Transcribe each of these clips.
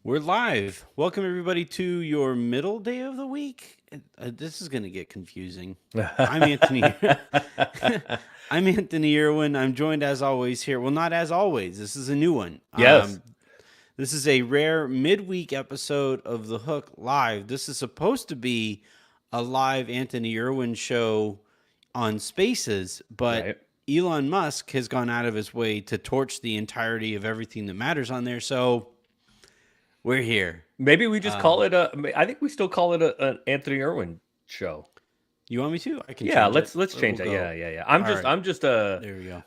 We're live. Welcome everybody to your middle day of the week. This is going to get confusing. I'm Anthony. I'm Anthony Irwin. I'm joined as always here. Well, not as always. This is a new one. Yes. This is a rare midweek episode of The Hook Live. This is supposed to be a live Anthony Irwin show on Spaces, but Right. Elon Musk has gone out of his way to torch the entirety of everything that matters on there. So we're here. Maybe we just call it I think we still call it an Anthony Irwin show. You want me to? I can Yeah, change it. let's change We'll that. go. Yeah. All right. I'm just There we go.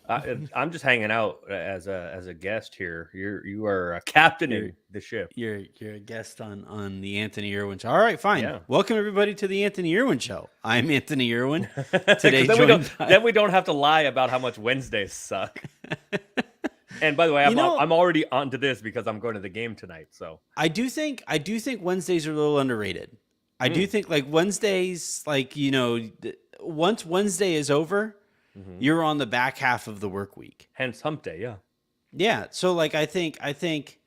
I'm just hanging out as a guest here. You are captaining the ship. You're a guest on the Anthony Irwin show. All right, fine. Yeah. Welcome everybody to the Anthony Irwin show. I'm Anthony Irwin. 'Cause Today then we don't have to lie about how much Wednesdays suck. And by the way, I'm already onto this because I'm going to the game tonight. So I do think Wednesdays are a little underrated. I do think like Wednesdays, like once Wednesday is over, you're on the back half of the work week. hence hump day. Yeah. Yeah. So like I think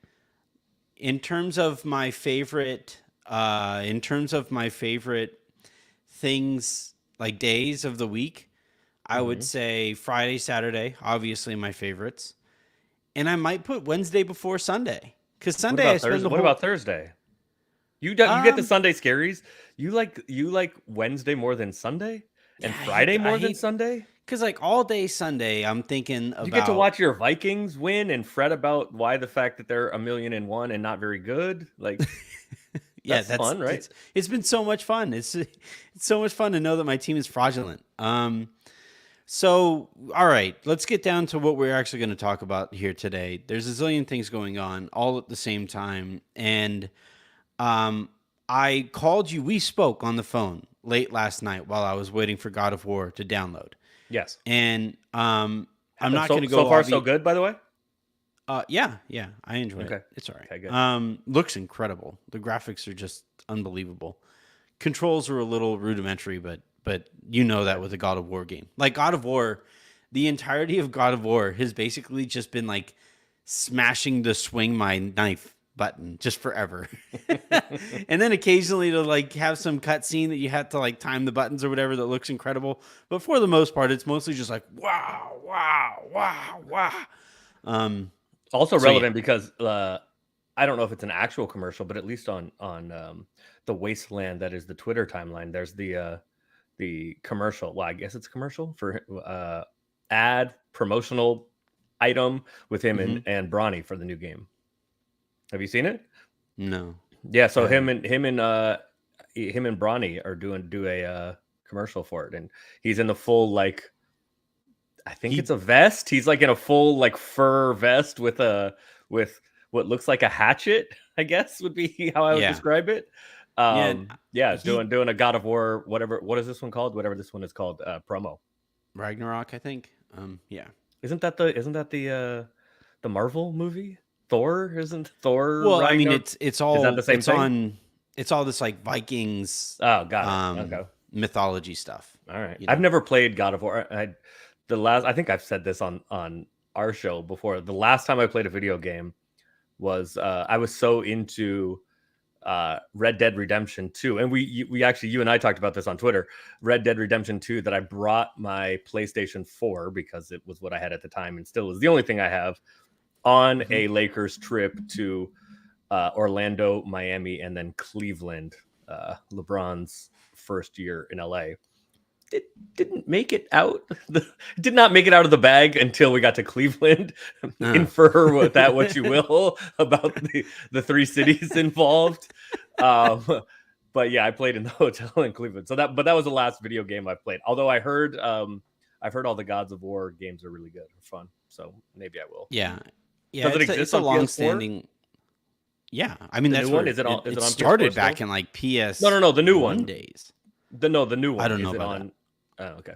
in terms of my favorite things like days of the week, I would say Friday, Saturday, obviously my favorites. And I might put Wednesday before Sunday. Because Sunday I spend the What whole about Thursday? You get the Sunday scaries. You like Wednesday more than Sunday, and Yeah, Friday I more than hate- Sunday. because like all day Sunday I'm thinking about You get to watch your Vikings win and fret about why the fact that they're 1,000,001 and not very good. Like, yeah, that's fun, right? It's been so much fun. It's so much fun to know that my team is fraudulent. So, all right, let's get down to what we're actually going to talk about here today. There's a zillion things going on all at the same time. And I called you. We spoke on the phone late last night while I was waiting for God of War to download. Yes. And I'm not So- going to go so far so good. By the way. yeah, I enjoy Okay. it. It's all right. Okay, good. Looks incredible. The graphics are just unbelievable. Controls are a little rudimentary, but you know that with a God of War game. Like God of War, the entirety of God of War has basically just been like smashing the swing my knife button just forever. And then occasionally to like have some cutscene that you have to like time the buttons or whatever that looks incredible. But for the most part, it's mostly just like wow. Also So, relevant because I don't know if it's an actual commercial, but at least on the wasteland that is the Twitter timeline, there's the commercial. Well, I guess it's a commercial for ad promotional item with him and Bronny for the new game. Have you seen it? No. Yeah. So him and Bronny are do a commercial for it, and he's in the full like. I think it's a vest. He's like in a full like fur vest with what looks like a hatchet, I guess would be how I would describe it. Doing a God of War, whatever. What is this one called? Whatever this one is called, promo. Ragnarok, I think. Yeah. Isn't that the Marvel movie? Thor? Isn't Thor? Well, I mean, Ragnarok? it's all Is that the same thing? It's all this like Vikings Oh, got it. Okay. mythology stuff. All right. You know? I've never played God of War. I think I've said this on our show before. The last time I played a video game was I was so into Red Dead Redemption 2, and we actually, you and I talked about this on Twitter, Red Dead Redemption 2, that I brought my PlayStation 4 because it was what I had at the time and still is the only thing I have on a Lakers trip to Orlando, Miami, and then Cleveland, LeBron's first year in LA. It didn't make it out. Did not make it out of the bag until we got to Cleveland. Infer with that what you will about the three cities involved. But yeah, I played in the hotel in Cleveland. But that was the last video game I played. Although I've heard all the Gods of War games are really good, or fun. So maybe I will. Yeah. Does it exist it's a on PS4? long-standing. Yeah, I mean The that's new one? where Is it on it PS4 started still? back in like PS. No, the new one. days. The new one. I don't know Is it about on? Oh, okay.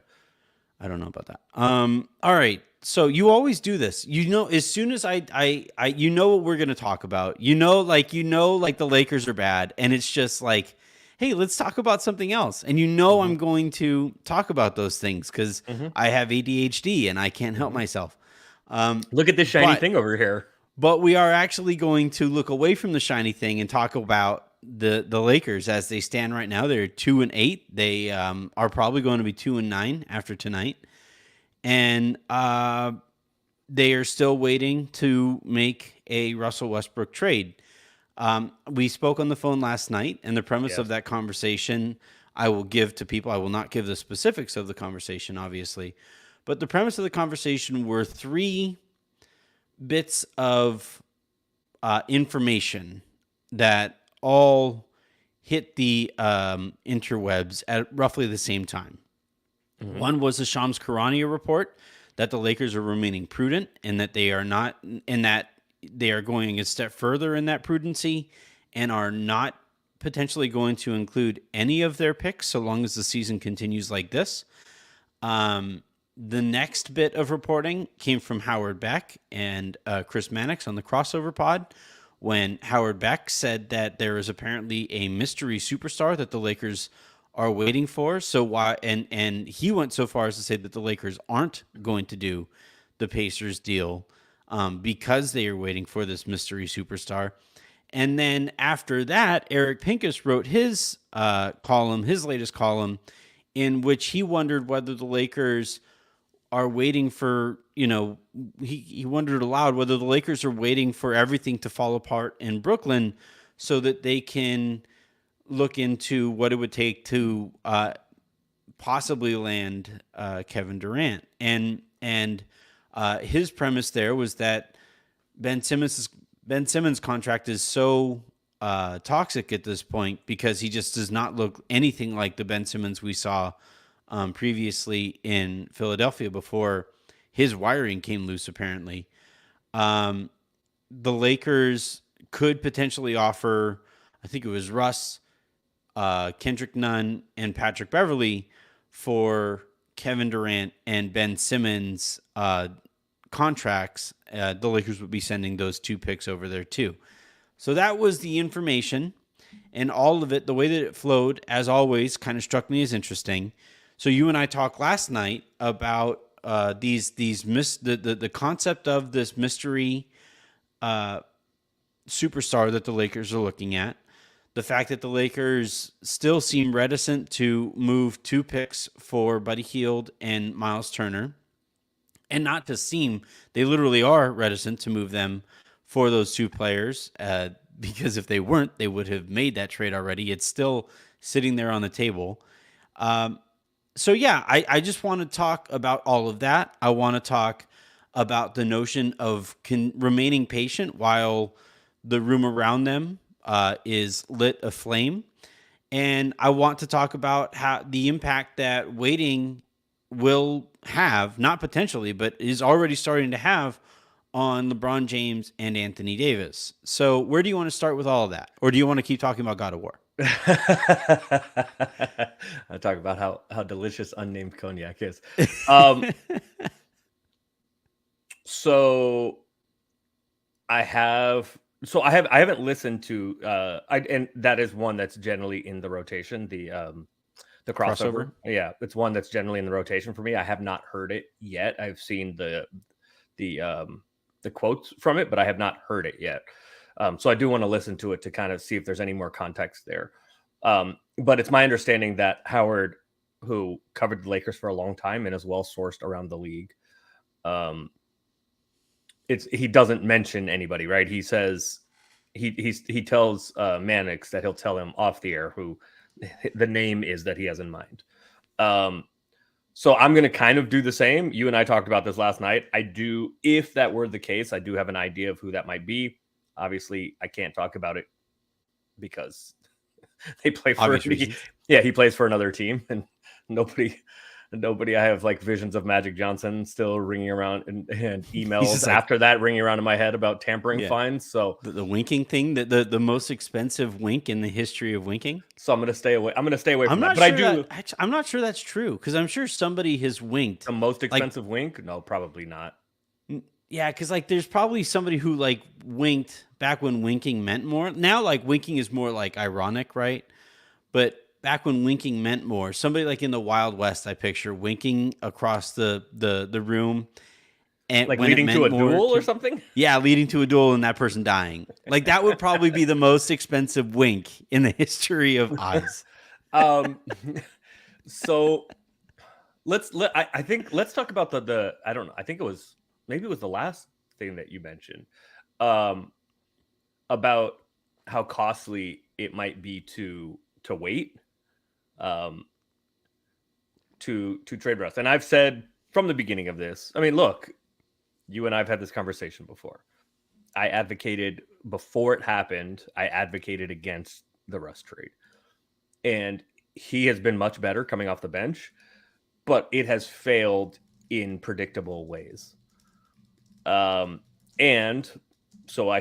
I don't know about that. All right. So you always do this. You know, as soon as I you know what we're gonna talk about. You know, like the Lakers are bad, and it's just like, hey, let's talk about something else. And you know, I'm going to talk about those things because I have ADHD and I can't help myself. Look at this shiny But- thing over here. But we are actually going to look away from the shiny thing and talk about the Lakers as they stand right now. They're 2-8. They are probably going to be 2-9 after tonight, and they are still waiting to make a Russell Westbrook trade. We spoke on the phone last night, and the premise of Yes. that conversation I will give to people. I will not give the specifics of the conversation, obviously, but the premise of the conversation were three bits of information that all hit the interwebs at roughly the same time. Hmm. One was the Shams Charania report that the Lakers are remaining prudent and that they are not, and that they are going a step further in that prudency and are not potentially going to include any of their picks so long as the season continues like this. Um, the next bit of reporting came from Howard Beck and Chris Mannix on the crossover pod when Howard Beck said that there is apparently a mystery superstar that the Lakers are waiting for. So why and he went so far as to say that the Lakers aren't going to do the Pacers deal because they are waiting for this mystery superstar. And then after that, Eric Pincus wrote his column, his latest column, in which he wondered whether the Lakers are waiting for, he wondered aloud whether the Lakers are waiting for everything to fall apart in Brooklyn so that they can look into what it would take to possibly land Kevin Durant. And his premise there was that Ben Simmons' contract is so toxic at this point because he just does not look anything like the Ben Simmons we saw previously in Philadelphia before his wiring came loose. Apparently, the Lakers could potentially offer, I think it was Russ, Kendrick Nunn, and Patrick Beverly for Kevin Durant and Ben Simmons contracts. The Lakers would be sending those two picks over there too. So that was the information, and all of it, the way that it flowed, as always, kind of struck me as interesting. So you and I talked last night about the concept of this mystery superstar that the Lakers are looking at. The fact that the Lakers still seem reticent to move two picks for Buddy Hield and Miles Turner. And not to seem, they literally are reticent to move them for those two players because if they weren't, they would have made that trade already. It's still sitting there on the table. So, yeah, I just want to talk about all of that. I want to talk about the notion of remaining patient while the room around them is lit aflame. And I want to talk about how the impact that waiting will have, not potentially, but is already starting to have on LeBron James and Anthony Davis. So where do you want to start with all of that? Or do you want to keep talking about God of War? I talk about how delicious unnamed cognac is. Um, so I haven't listened to and that is one that's generally in the rotation, the crossover. Yeah, it's one that's generally in the rotation for me. I have not heard it yet. I've seen the quotes from it, but I have not heard it yet. So I do want to listen to it to kind of see if there's any more context there. But it's my understanding that Howard, who covered the Lakers for a long time and is well sourced around the league, he doesn't mention anybody, right? He says he tells Mannix that he'll tell him off the air who the name is that he has in mind. So I'm going to kind of do the same. You and I talked about this last night. If that were the case, I do have an idea of who that might be. Obviously, I can't talk about it because they play for he plays for another team, and nobody. I have like visions of Magic Johnson still ringing around and emails after that ringing around in my head about tampering fines. So the winking thing, the most expensive wink in the history of winking. So I'm going to stay away. I'm going to stay away from that. But I'm not sure that's true because I'm sure somebody has winked. The most expensive wink? No, probably not. Yeah, because like there's probably somebody who like winked back when winking meant more. Now like winking is more like ironic, right? But back when winking meant more, somebody like in the Wild West, I picture winking across the room, and Like when it leading to meant a more duel or to, something? yeah, leading to a duel and that person dying. Like that would probably be the most expensive wink in the history of Oz. Um, so I think let's talk about the I don't know. I think it was maybe it was the last thing that you mentioned um, about how costly it might be to wait um, to trade Russ. And I've said from the beginning of this. I mean, look, you and I've had this conversation before. I advocated before it happened. I advocated against the Russ trade, and he has been much better coming off the bench, but it has failed in predictable ways. And so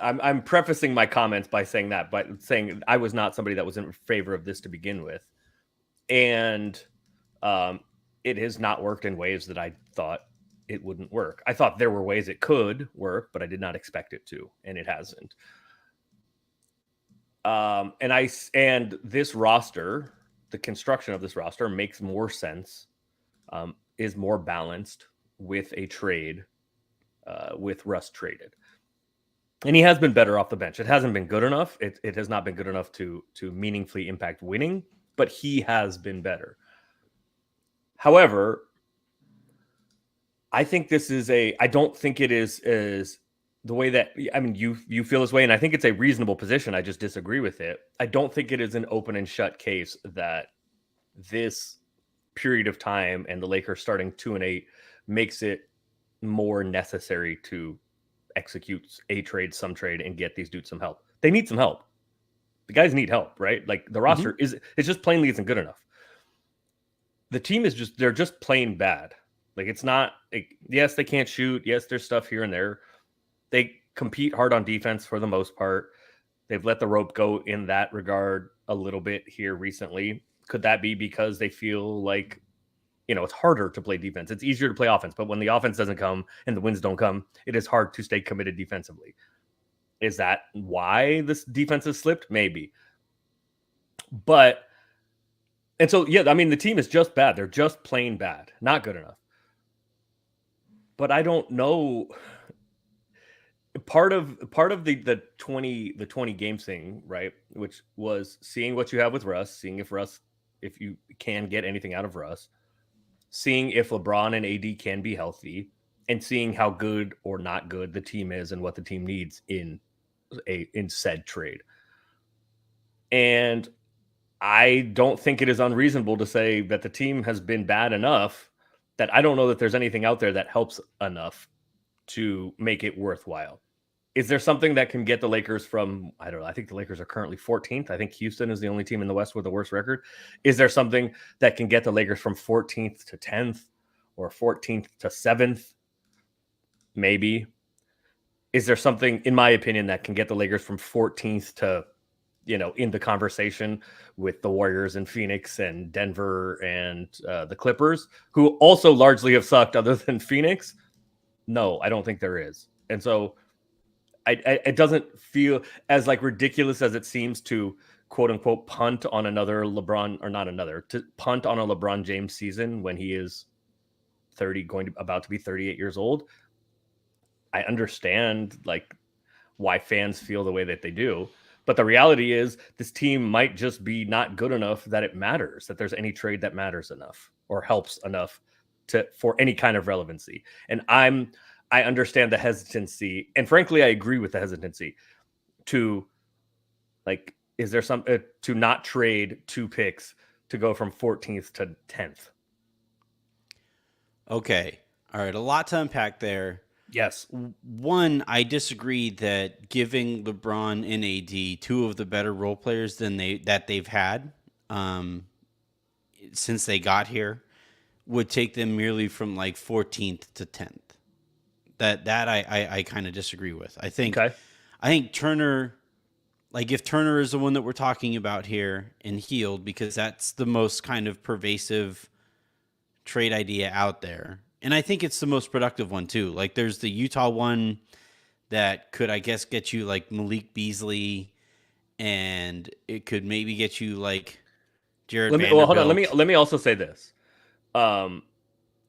I'm prefacing my comments by saying that, by saying I was not somebody that was in favor of this to begin with, and um, it has not worked in ways that I thought it wouldn't work. I thought there were ways it could work, but I did not expect it to, and it hasn't. And this roster, the construction of this roster makes more sense, is more balanced with a trade, with Russ traded. And he has been better off the bench. It hasn't been good enough. It has not been good enough to meaningfully impact winning, but he has been better. However, I think this is I don't think it is the way that, I mean, you feel this way, and I think it's a reasonable position. I just disagree with it. I don't think it is an open and shut case that this period of time and the Lakers starting 2-8 makes it more necessary to execute a trade, some trade, and get these dudes some help. They need some help. The guys need help, right? Like the roster it's just plainly isn't good enough. The team is they're just plain bad. Like it's not like, yes, they can't shoot. Yes, there's stuff here and there. They compete hard on defense for the most part. They've let the rope go in that regard a little bit here recently. Could that be because they feel like, it's harder to play defense? It's easier to play offense, but when the offense doesn't come and the wins don't come, it is hard to stay committed defensively. Is that why this defense has slipped? Maybe. And so, yeah, I mean, the team is just bad. They're just plain bad. Not good enough. But I don't know. Part of the 20 games thing, right? Which was seeing what you have with Russ, seeing if you can get anything out of Russ, seeing if LeBron and AD can be healthy, and seeing how good or not good the team is and what the team needs in said trade. And I don't think it is unreasonable to say that the team has been bad enough that I don't know that there's anything out there that helps enough to make it worthwhile. Is there something that can get the Lakers from, I don't know, I think the Lakers are currently 14th. I think Houston is the only team in the West with the worst record. Is there something that can get the Lakers from 14th to 10th or 14th to 7th? Maybe. Is there something, in my opinion, that can get the Lakers from 14th to, in the conversation with the Warriors and Phoenix and Denver and the Clippers, who also largely have sucked other than Phoenix? No, I don't think there is. And so it doesn't feel as like ridiculous as it seems to quote unquote punt on another LeBron, or not another, to punt on a LeBron James season when he is about to be 38 years old. I understand like why fans feel the way that they do, but the reality is this team might just be not good enough that it matters, that there's any trade that matters enough or helps enough for any kind of relevancy. And I understand the hesitancy, and frankly, I agree with the hesitancy to like, is there some to not trade 2 picks to go from 14th to 10th? Okay. All right. A lot to unpack there. Yes. One, I disagree that giving LeBron and AD two of the better role players that they've had since they got here would take them merely from like 14th to 10th. That I kind of disagree with. I think Turner, like if Turner is the one that we're talking about here and Healed, because that's the most kind of pervasive trade idea out there. And I think it's the most productive one too. Like there's the Utah one that could, I guess, get you like Malik Beasley, and it could maybe get you like Jared Vanderbilt. Hold on. Let me also say this,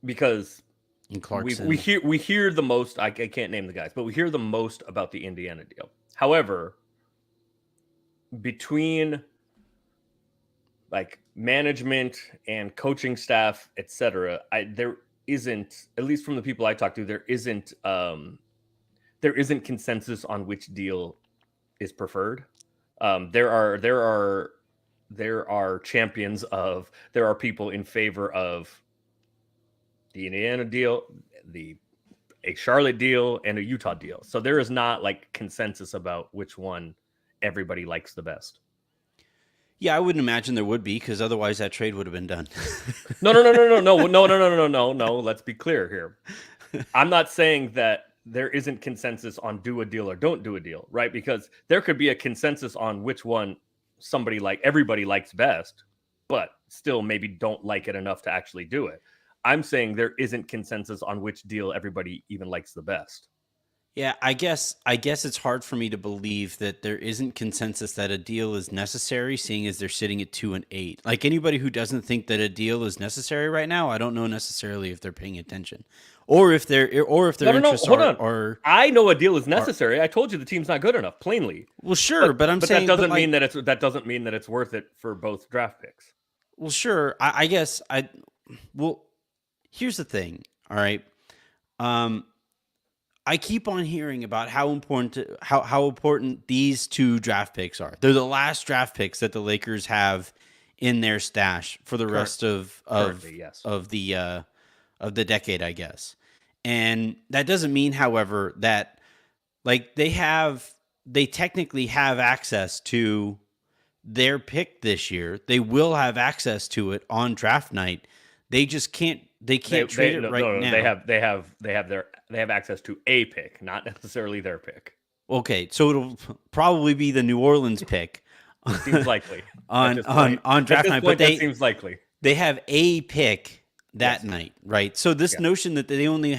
because And we Clarkson. hear the most. I can't name the guys, but we hear the most about the Indiana deal. However, between like management and coaching staff, etc., there isn't, at least from the people I talk to, there isn't consensus on which deal is preferred. There are champions of, there are people in favor of the Indiana deal, a Charlotte deal, and a Utah deal. So there is not like consensus about which one everybody likes the best. Yeah, I wouldn't imagine there would be, because otherwise that trade would have been done. No. Let's be clear here. I'm not saying that there isn't consensus on do a deal or don't do a deal, right? Because there could be a consensus on which one everybody likes best, but still maybe don't like it enough to actually do it. I'm saying there isn't consensus on which deal everybody even likes the best. Yeah, I guess it's hard for me to believe that there isn't consensus that a deal is necessary, seeing as they're sitting at 2-8. Like, anybody who doesn't think that a deal is necessary right now, I don't know necessarily if they're paying attention, or if their No. interests Hold on. are I know a deal is necessary. I told you the team's not good enough, plainly. well, sure, but I'm But saying, that doesn't mean that it's worth it for both draft picks. well, sure. I guess well, here's the thing. All right. Um, I keep on hearing about how important these two draft picks are. They're the last draft picks that the Lakers have in their stash for the rest Currently, yes. of the decade, I guess. And that doesn't mean, however, that like they technically have access to their pick this year. They will have access to it on draft night. They just can't trade it right now. They have access to a pick, not necessarily their pick. Okay, so it'll probably be the New Orleans pick Seems likely on draft At this night, point, but that seems likely. they have a pick that Yes. night, right? So this Yeah. notion that they only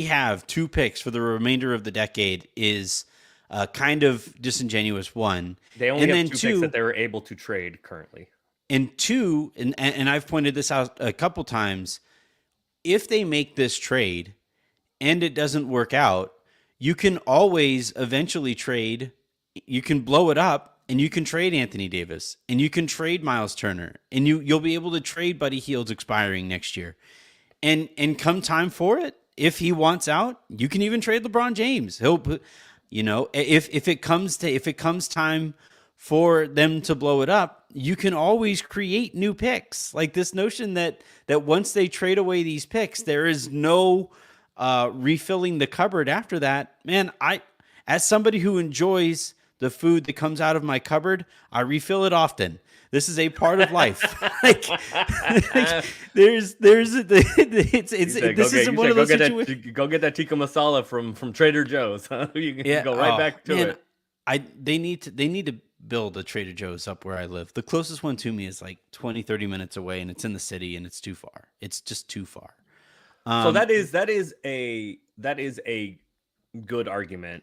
have two picks for the remainder of the decade is kind of disingenuous. One, They only and have then two two, picks that they were able to trade currently. and two, and I've pointed this out a couple times. If they make this trade and it doesn't work out, you can always eventually trade. You can blow it up and you can trade Anthony Davis and you can trade Miles Turner and you'll be able to trade Buddy Hield expiring next year. And come time for it, if he wants out, you can even trade LeBron James. He'll put, if it comes time for them to blow it up, you can always create new picks. Like this notion that once they trade away these picks, there is no refilling the cupboard after that. Man, as somebody who enjoys the food that comes out of my cupboard, I refill it often. This is a part of life. This isn't one of those situations. Go get that tikka masala from Trader Joe's. Huh? You can go right back to it. They need to build a Trader Joe's up where I live. The closest one to me is like 20, 30 minutes away, and it's in the city, and it's too far. It's just too far. So that is a good argument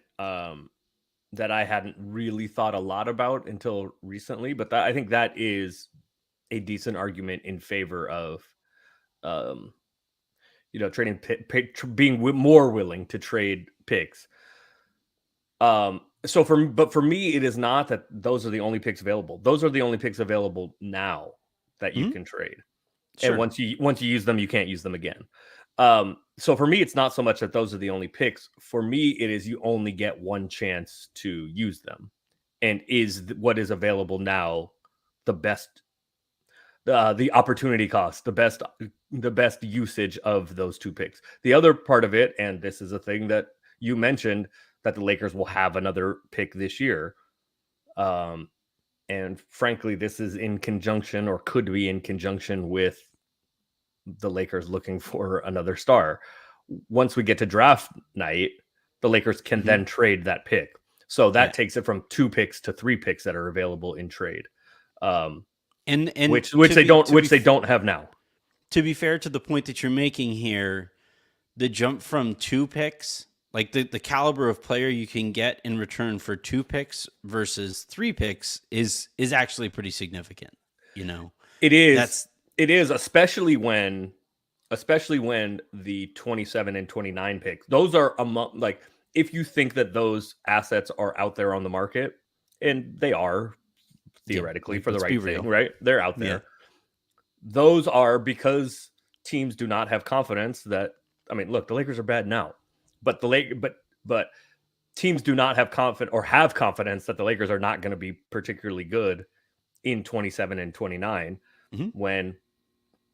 that I hadn't really thought a lot about until recently, but I think that is a decent argument in favor of trading being more willing to trade picks. But for me, it is not that those are the only picks available. Those are the only picks available now that you can trade. Sure. And once you use them, you can't use them again. So for me, it's not so much that those are the only picks. For me, it is you only get one chance to use them. And is what is available now the best, the opportunity cost, the best usage of those two picks. The other part of it, and this is a thing that you mentioned, that the Lakers will have another pick this year. And frankly, this is in conjunction, or could be in conjunction, with the Lakers looking for another star. Once we get to draft night, the Lakers can then trade that pick. So that takes it from 2 picks to 3 picks that are available in trade. And which they don't have now. To be fair to the point that you're making here, the jump from 2 picks, like the caliber of player you can get in return for 2 picks versus 3 picks is actually pretty significant. It is. It is, especially when especially when the 27 and 29 picks, those are among, like, if you think that those assets are out there on the market, and they are Yeah, theoretically like, for the let's be right thing, real. right? They're out Yeah. there. Those are because teams do not have confidence that, I mean, look, the Lakers are bad now, but but teams do not have confidence that the Lakers are not going to be particularly good in 27 and 29 Mhm. when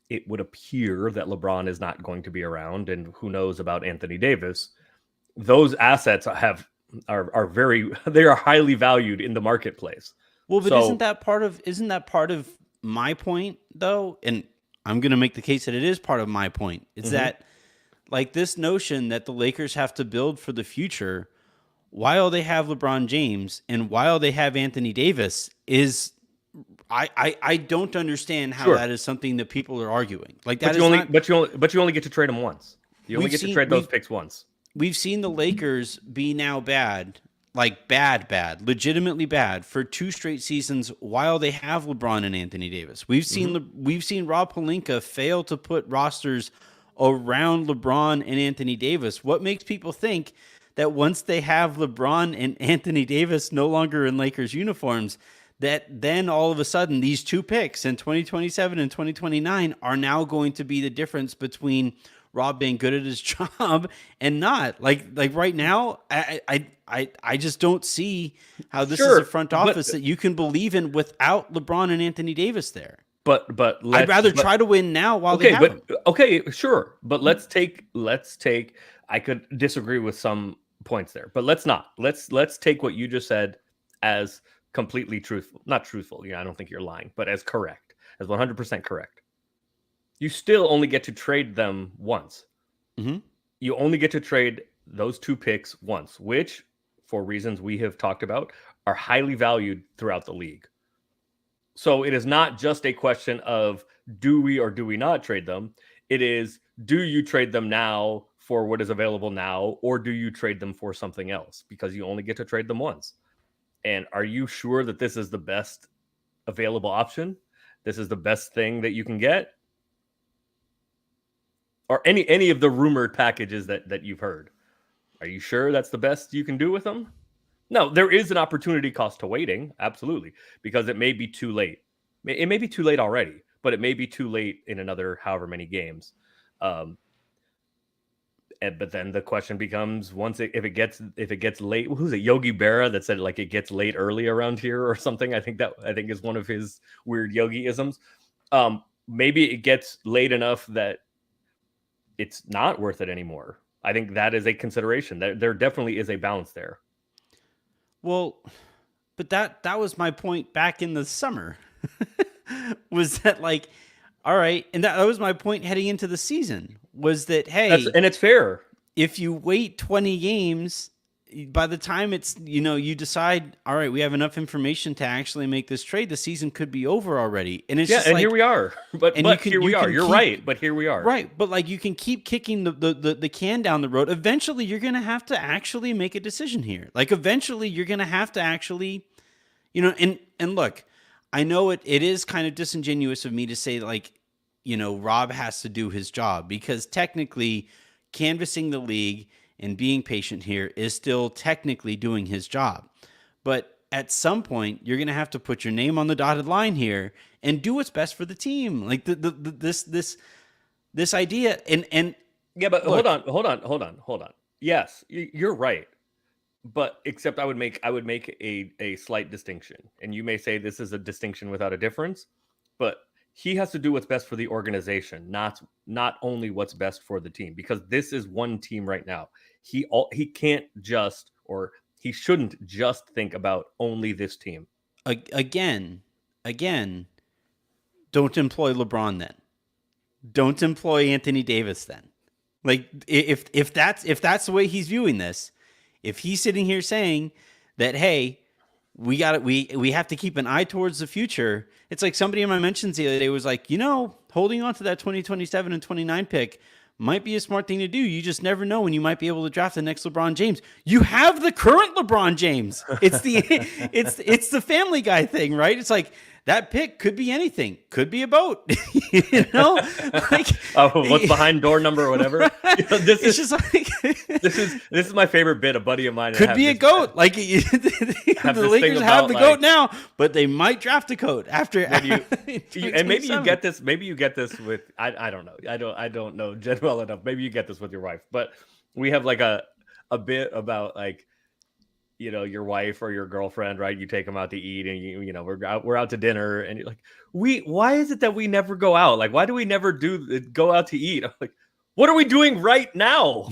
it would appear that LeBron is not going to be around, and who knows about Anthony Davis. Those assets are very they are highly valued in the marketplace. Well, but So isn't that part of my point though? And I'm going to make the case that it is part of my point. It's mhm. that like this notion that the Lakers have to build for the future while they have LeBron James and while they have Anthony Davis is I don't understand how Sure, that is something that people are arguing. Like that but you is only not but you only get to trade them once. You only we've get to seen trade those picks once. we've seen the Lakers be now bad, like bad, legitimately bad for 2 straight seasons while they have LeBron and Anthony Davis. Mhm. We've seen Rob Pelinka fail to put rosters around LeBron and Anthony Davis. What makes people think that once they have LeBron and Anthony Davis no longer in Lakers uniforms, that then all of a sudden these 2 picks in 2027 and 2029 are now going to be the difference between Rob being good at his job and not? Like right now, I just don't see how this is a Sure, front office that you can believe in without LeBron and Anthony Davis there. but I'd let's rather but try to win now while they okay, have them. sure. But let's take I could disagree with some points there, but let's not. Let's take what you just said as completely truthful. Not truthful. Yeah, I don't think you're lying, but as correct, as 100% correct. You still only get to trade them once. Mhm. You only get to trade those 2 picks once, which, for reasons we have talked about, are highly valued throughout the league. So it is not just a question of do we or do we not trade them. It is, do you trade them now for what is available now, or do you trade them for something else? Because you only get to trade them once. And are you sure that this is the best available option? This is the best thing that you can get? Or any of the rumored packages that you've heard? Are you sure that's the best you can do with them? No, there is an opportunity cost to waiting, absolutely, because it may be too late. It may be too late already, but it may be too late in another however many games. Um, but then the question becomes, if it gets late, who's it? Yogi Berra that said like it gets late early around here or something. I think is one of his weird Yogi-isms. Maybe it gets late enough that it's not worth it anymore. I think that is a consideration. There definitely is a balance there. Well, but that was my point back in the summer. Was that like, all right, and that was my point heading into the season was that hey, And it's fair. if you wait 20 games, by the time it's, you decide, all right, we have enough information to actually make this trade, the season could be over already. And it's Yeah, just and like, here we are. But and here we are. You're right, but here we are. right. But like, you can keep kicking the can down the road. Eventually, you're going to have to actually make a decision here. Like, eventually, you're going to have to actually, and look, I know it is kind of disingenuous of me to say, like, Rob has to do his job because technically, canvassing the league and being patient here is still technically doing his job. But at some point, you're going to have to put your name on the dotted line here and do what's best for the team. Like this idea and Yeah, but look, hold on. Yes, you're right. But except I would make a slight distinction. And you may say this is a distinction without a difference, but he has to do what's best for the organization, not only what's best for the team, because this is one team right now. He can't just, or he shouldn't just think about only this team. again, don't employ LeBron then. Don't employ Anthony Davis then. Like if that's the way he's viewing this, if he's sitting here saying that, hey, we have to keep an eye towards the future. It's like somebody in my mentions the other day was like, holding on to that 2027 and 29 pick might be a smart thing to do. You just never know when you might be able to draft the next LeBron James. You have the current LeBron James. It's the it's the Family Guy thing, right? It's like That pick could be anything. Could be a boat. You know, like what's behind door number or whatever. Right. You know, this It's is just like this is my favorite bit. A buddy of mine could be a goat. Like the Lakers have the goat now, but they might draft a goat after. And maybe you get this. Maybe you get this with I don't know. I don't know Jen well enough. Maybe you get this with your wife, but we have like a bit about like, you know, your wife or your girlfriend, right? You take them out to eat, and you know we're out to dinner, and you're like, why is it that we never go out? Like, why do we never go out to eat? I'm like, what are we doing right now?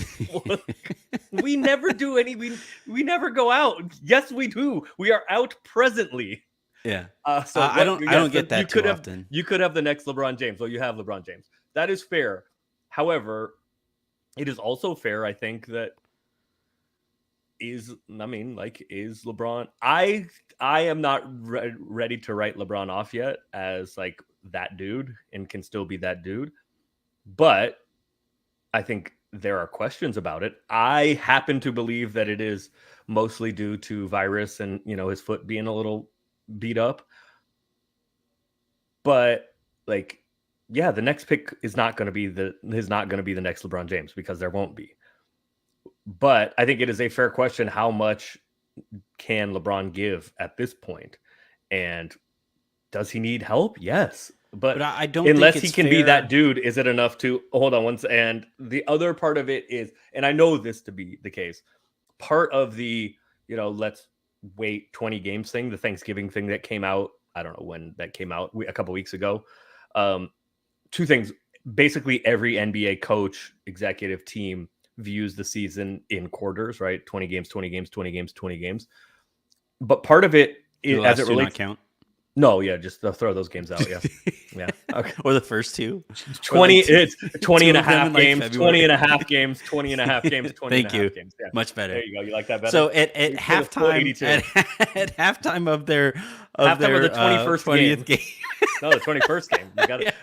We never do any. We never go out. Yes, we do. We are out presently. Yeah. So I don't get that too often. You could have the next LeBron James. Well, you have LeBron James. That is fair. However, it is also fair, I think, that is LeBron. I am not ready to write LeBron off yet as like that dude, and can still be that dude. But I think there are questions about it. I happen to believe that it is mostly due to virus and, you know, his foot being a little beat up. But like, yeah, the next pick is not going to be the next LeBron James, because there won't be. But I think it is a fair question. How much can LeBron give at this point? And does he need help? Yes. But I don't unless think he can be that dude, is it enough to hold on once? And the other part of it is, and I know this to be the case, part of the, you know, let's wait 20 games thing, the Thanksgiving thing that came out, I don't know when that came out, a couple weeks ago. Two things. Basically, every NBA coach, executive team views the season in quarters, right? 20 games, 20 games, 20 games, 20 games. But part of it, as it relates, count. No, yeah, just throw those games out. Yeah. Yeah. Okay. Or the first two. 20, it's 20 and a half games, 20 and a half games, 20 and a half games, 20 Thank and a you. half games. Yeah. Much better. There you go. You like that better? So at halftime, at halftime of their of the 21st 20th game. No, the 21st game.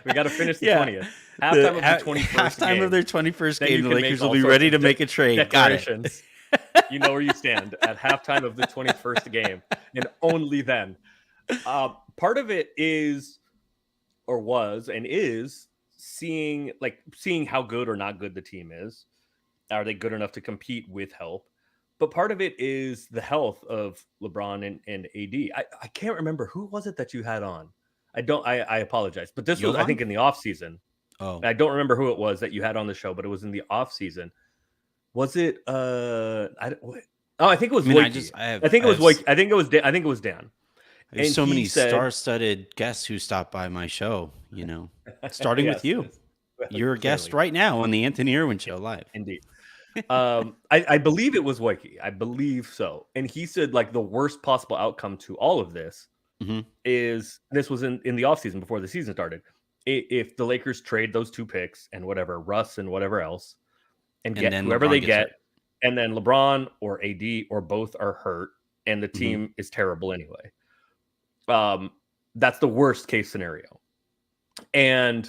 We got to finish the 20th. Halftime of the 21st halftime game. of their 21st Then game, you the can Lakers make will be all ready sorts to of make a trade. Got it. You know where you stand at halftime of the 21st game, and only then. Part of it is, or was, and is seeing how good or not good the team is. Are they good enough to compete with help? But part of it is the health of LeBron and AD. I can't remember who was it that you had on. I apologize, but this was, I think, in the off season. Oh, I don't remember who it was that you had on the show, but it was in the off season. Was it? I think it was. I think it was Dan. There's so many star-studded guests who stopped by my show, you know, starting with you. You're a guest right now on the Anthony Irwin Show live. Indeed. I believe it was Wiki. I believe so. And he said, like, the worst possible outcome to all of this is, this was in the offseason before the season started, if the Lakers trade those two picks and whatever, Russ and whatever else, and get whoever they get, and then LeBron or AD or both are hurt, and the team is terrible anyway. That's the worst case scenario. And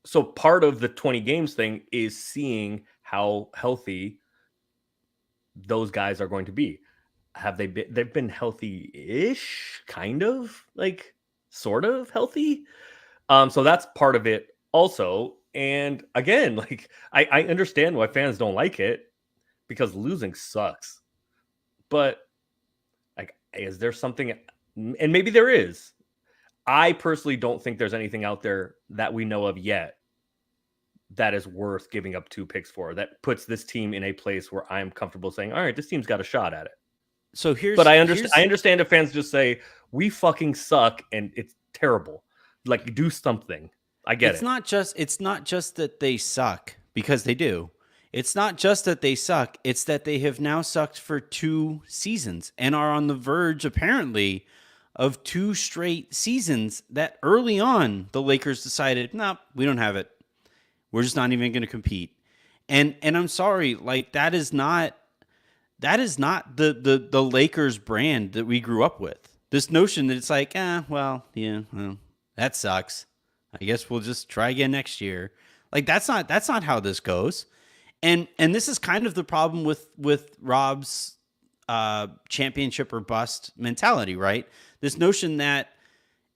so part of the 20 games thing is seeing how healthy those guys are going to be. They've been healthy-ish, kind of, like, sort of healthy. So that's part of it also. And again, like, I understand why fans don't like it, because losing sucks. But, like, is there something, and maybe there is. I personally don't think there's anything out there that we know of yet that is worth giving up two picks for, that puts this team in a place where I'm comfortable saying, all right, this team's got a shot at it. So I understand if fans just say, we fucking suck and it's terrible. Like, do something. I get it. It's not just that they suck, because they do. It's not just that they suck. It's that they have now sucked for 2 seasons and are on the verge, apparently, of 2 straight seasons that early on the Lakers decided, no, we don't have it. We're just not even going to compete. And I'm sorry, like, that is not the Lakers brand that we grew up with. This notion that it's like, that sucks. I guess we'll just try again next year. Like, that's not how this goes. And this is kind of the problem with Rob's championship or bust mentality, right? This notion that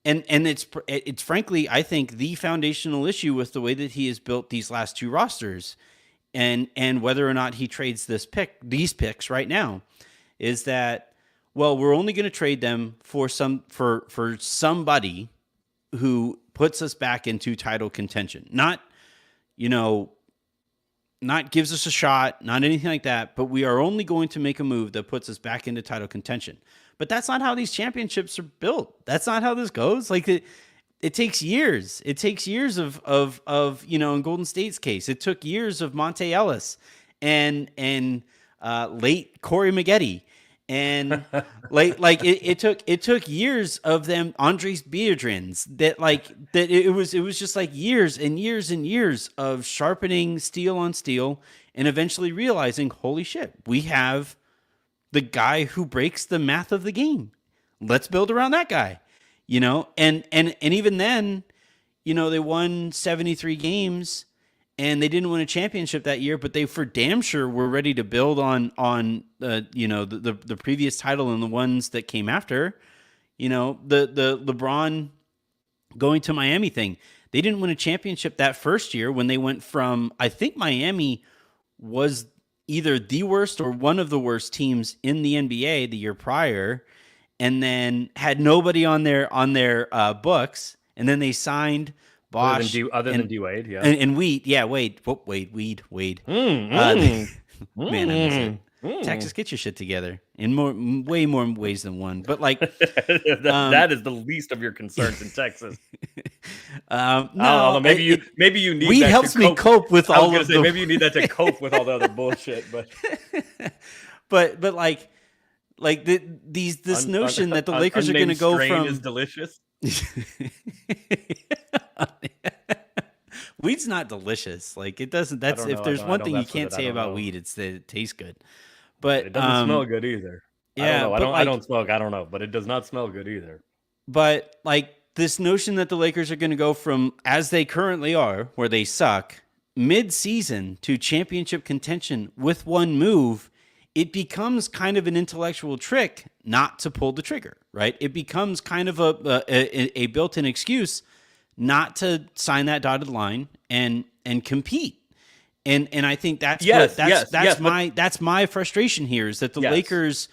and it's frankly, I think, the foundational issue with the way that he has built these last two rosters, and whether or not he trades these picks right now, is that, well, we're only going to trade them for somebody who puts us back into title contention, not, you know, not gives us a shot, not anything like that, but we are only going to make a move that puts us back into title contention. But that's not how these championships are built. That's not how this goes. Like, it takes years. It takes years of in Golden State's case, it took years of Monte Ellis and late Corey Maggette. And it took years of them, Andres Biedrins, it was just like years and years and years of sharpening steel on steel, and eventually realizing, holy shit, we have the guy who breaks the math of the game. Let's build around that guy, and even then, they won 73 games. And they didn't win a championship that year, but they for damn sure were ready to build on the previous title and the ones that came after. The LeBron going to Miami thing. They didn't win a championship that first year when they went from, I think Miami was either the worst or one of the worst teams in the NBA the year prior, and then had nobody on their books, and then they signed Bosch, other than D Wade, yeah, and Wade, yeah, Wade. Man, I miss it. Texas, get your shit together in way more ways than one. But like, that is the least of your concerns in Texas. No, maybe you need Weed that helps to me cope with all of the. Maybe you need that to cope with all the other bullshit, but like this notion that the Lakers are going to go from is delicious. Weed's not delicious. Like, it doesn't. That's if there's one thing you can't say about weed, it's that it tastes good. But it doesn't smell good either. Yeah, I don't smoke. I don't know, but it does not smell good either. But like this notion that the Lakers are going to go from, as they currently are, where they suck, mid-season to championship contention with one move, it becomes kind of an intellectual trick not to pull the trigger, right? It becomes kind of a built-in excuse not to sign that dotted line and compete. And I think that's my frustration here, is that the Lakers,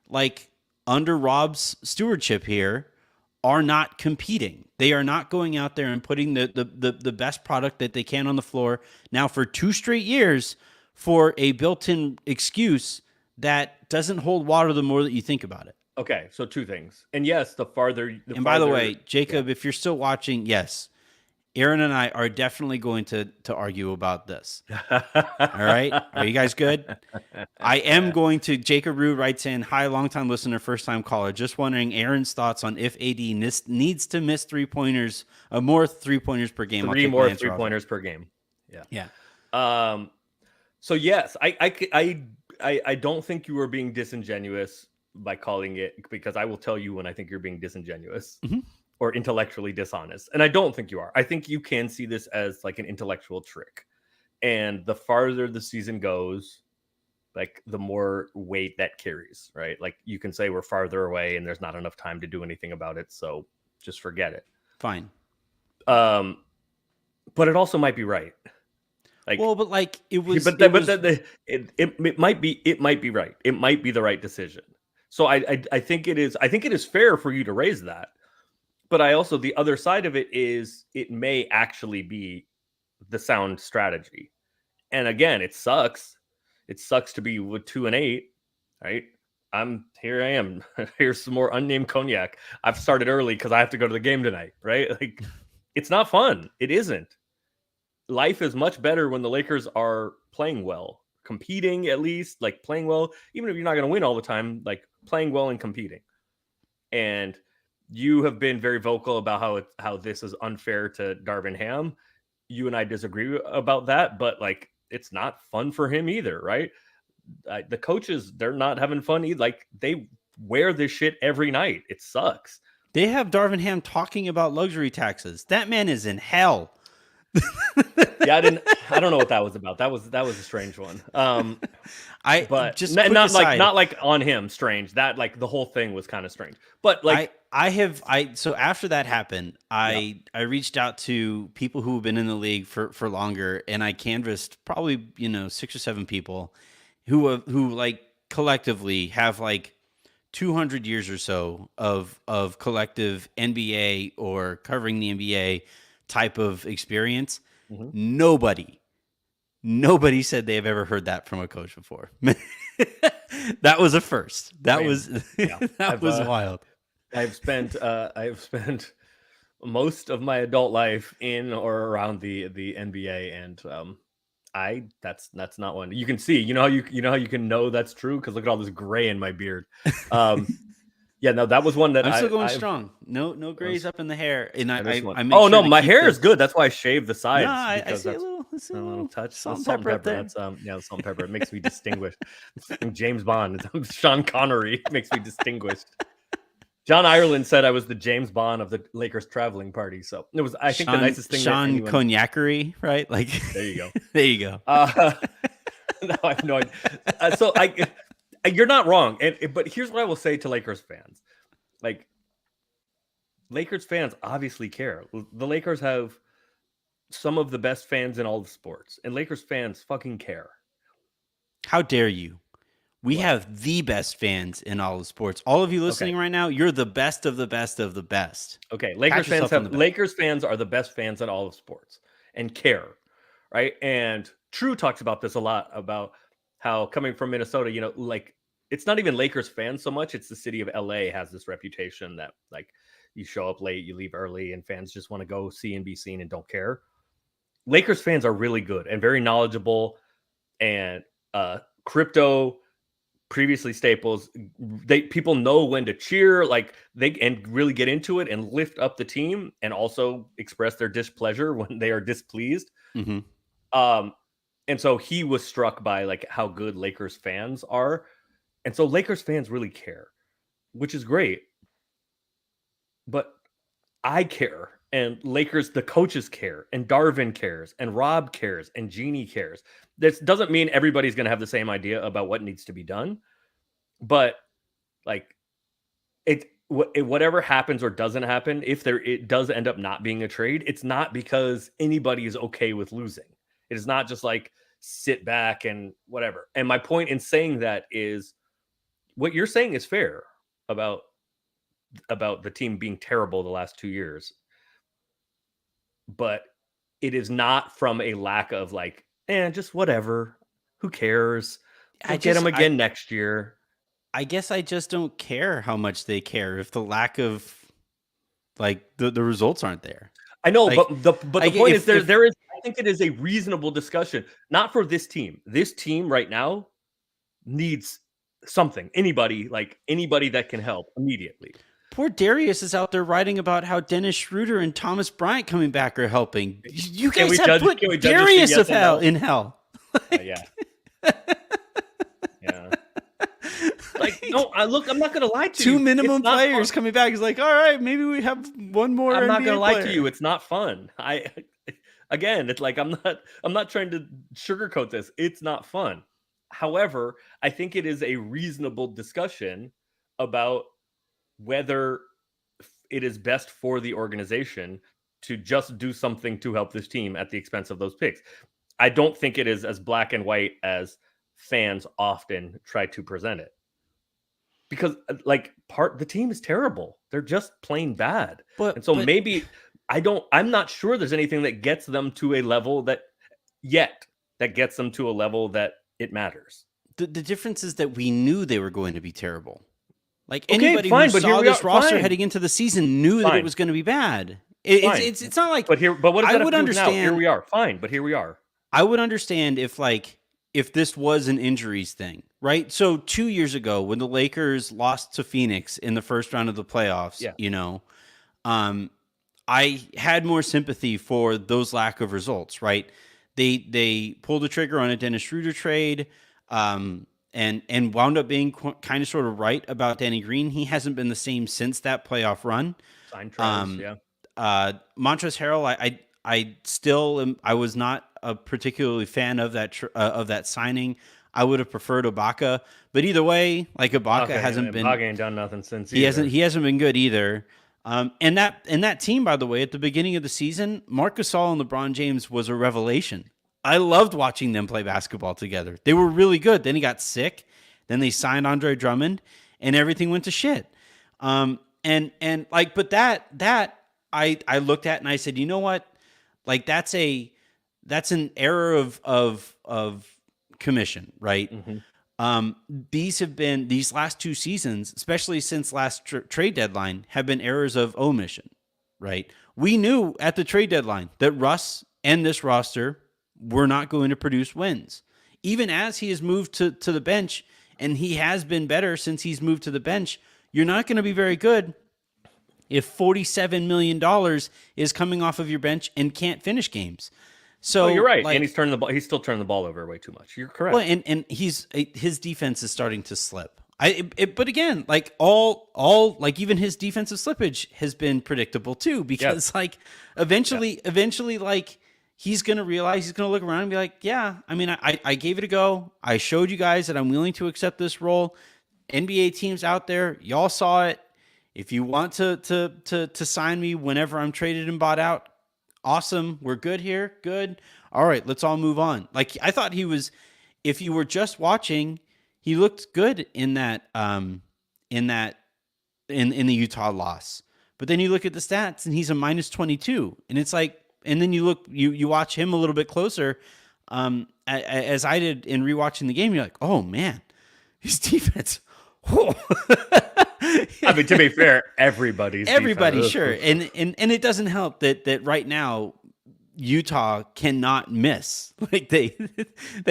like under Rob's stewardship here, are not competing. They are not going out there and putting the best product that they can on the floor now for 2 straight years for a built-in excuse that doesn't hold water the more that you think about it. Okay, so 2 things. And yes, by the way, Jacob, if you're still watching, yes, Aaron and I are definitely going to argue about this. All right? Are you guys good? I am going to. Jacob Rude writes in, "Hi, longtime listener, first-time caller. Just wondering Aaron's thoughts on if AD needs to miss 3-pointers, more 3-pointers per game. 3 more 3-pointers per game. Yeah. So yes, I don't think you were being disingenuous by calling it, because I will tell you when I think you're being disingenuous. Mm-hmm. Or intellectually dishonest. And I don't think you are. I think you can see this as like an intellectual trick. And the farther the season goes, like the more weight that carries, right? Like you can say we're farther away and there's not enough time to do anything about it, so just forget it. Fine. But it also might be right. Like, well, but like it was, it might be right. It might be the right decision. So I think it is. I think it is fair for you to raise that. But I also, the other side of it is, it may actually be the sound strategy. And again, it sucks. It sucks to be with 2-8, right? Here I am. Here's some more unnamed cognac. I've started early because I have to go to the game tonight, right? Like, it's not fun. It isn't. Life is much better when the Lakers are playing well, competing at least, like playing well, even if you're not going to win all the time, like playing well and competing. And you have been very vocal about how this is unfair to Darvin Ham. You and I disagree about that, but like, it's not fun for him either, right? The coaches, they're not having fun either. Like, they wear this shit every night. It sucks. They have Darvin Ham talking about luxury taxes. That man is in hell. Yeah, I don't know what that was about. That was a strange one. But just not like on him strange. That, like, the whole thing was kind of strange. But like, So after that happened, Yeah. I reached out to people who have been in the league for longer, and I canvassed probably, 6 or 7 people who like collectively have like 200 years or so of collective NBA or covering the NBA type of experience. Hmm. Nobody Nobody said they have ever heard that from a coach before. That was a first. I That mean, was yeah, that was wild. I've spent most of my adult life in or around the NBA, and I that's not one you can see. How you can know that's true because look at all this gray in my beard. Um, yeah, no, that was one that I'm still going I've strong. No I grays was up in the hair, and I missed one. I make Oh sure no, to my keep hair the. is good. That's why I shave the No, sides I because see that's I see a a little little touch. salt and Salt and pepper up pepper. there. That's yeah, salt and pepper. It makes me distinguished. James Bond. Sean Connery makes me distinguished. John Ireland said I was the James Bond of the Lakers traveling party. So it was, I think, the nicest thing that Sean anyone. Cognacery, right? Like, There you go. there you go. Uh, no, I have no idea. So you're not wrong. But here's what I will say to Lakers fans: like, Lakers fans obviously care. The Lakers have some of the best fans in all of sports, and Lakers fans fucking care. How dare you? We What? have the best fans in all of sports. All of you Okay. listening right now, you're the best of the best of the best. Okay. Pat yourself on the back. Lakers fans are the best fans in all of sports and care, right? And True talks about this a lot about how coming from Minnesota, like it's not even Lakers fans so much. It's the city of LA has this reputation that like you show up late, you leave early, and fans just want to go see and be seen and don't care. Lakers fans are really good and very knowledgeable, and crypto previously Staples, people know when to cheer, like they and really get into it and lift up the team, and also express their displeasure when they are displeased. Mm-hmm. And so he was struck by like how good Lakers fans are, and so Lakers fans really care, which is great. But I care, and Lakers, the coaches care, and Darvin cares, and Rob cares, and Jeannie cares. This doesn't mean everybody's going to have the same idea about what needs to be done, but like whatever happens or doesn't happen, if it does end up not being a trade, it's not because anybody is okay with losing. It is not just like sit back and whatever. And my point in saying that is what you're saying is fair about the team being terrible the last 2 years. But it is not from a lack of like, just whatever. Who cares? We'll get them again next year. I guess I just don't care how much they care if the lack of like the results aren't there. I know, Like, but the point is there is I think it is a reasonable discussion, not for this team. This team right now needs something. Anybody that can help immediately. Poor Darius is out there writing about how Dennis Schroeder and Thomas Bryant coming back are helping. You guys have put Darius of hell in hell. Yeah. Yeah. Like, no, I'm not gonna lie to you. 2 minimum players coming back is like, all right, maybe we have one more. I'm not NBA gonna lie player. to you. It's not fun. Again, it's like I'm not trying to sugarcoat this. It's not fun. However, I think it is a reasonable discussion about whether it is best for the organization to just do something to help this team at the expense of those picks. I don't think it is as black and white as fans often try to present it. Because the team is terrible. They're just plain bad. Maybe I'm not sure there's anything that gets them to a level that gets them to a level that it matters. The difference is that we knew they were going to be terrible. Like anybody who saw this roster heading into the season knew that it was going to be bad. It's not like. But what does that I would understand. Now? Here we are. Fine, but here we are. I would understand if this was an injuries thing, right? So 2 years ago, when the Lakers lost to Phoenix in the first round of the playoffs, I had more sympathy for those lack of results, right? They pulled the trigger on a Dennis Schroeder trade, and wound up being kind of sort of right about Danny Green. He hasn't been the same since that playoff run. Yeah. Montrezl Harrell, I still am. I was not a particularly fan of that signing. I would have preferred Ibaka, but either way, like Ibaka Okay, hasn't and been Bog ain't done nothing since he hasn't either. he hasn't been good either. And that team, by the way, at the beginning of the season, Marc Gasol and LeBron James was a revelation. I loved watching them play basketball together. They were really good. Then he got sick. Then they signed Andre Drummond, and everything went to shit. And like, but that I looked at and I said, you know what? Like that's an error of commission, right? Mm-hmm. These last two seasons, especially since last trade deadline, have been errors of omission, right? We knew at the trade deadline that Russ and this roster were not going to produce wins. Even as he has moved to the bench, and he has been better since he's moved to the bench, you're not going to be very good if $47 million is coming off of your bench and can't finish games. So Oh, you're right. like, And he's turning the ball. He's still turning the ball over way too much. You're correct. well, and his defense is starting to slip. But again, like all like even his defensive slippage has been predictable too, because like eventually like he's gonna realize, he's gonna look around and be like, yeah, I mean, I gave it a go. I showed you guys that I'm willing to accept this role. NBA teams out there, y'all saw it. If you want to sign me whenever I'm traded and bought out, awesome. We're good here. Good. All right, let's all move on. Like I thought he was, if you were just watching, he looked good in in the Utah loss. But then you look at the stats and he's a minus 22. And it's like, and then you watch him a little bit closer, as I did in rewatching the game, you're like, oh man, his defense. I mean, to be fair, everybody, sure. And it doesn't help that right now Utah cannot miss. Like they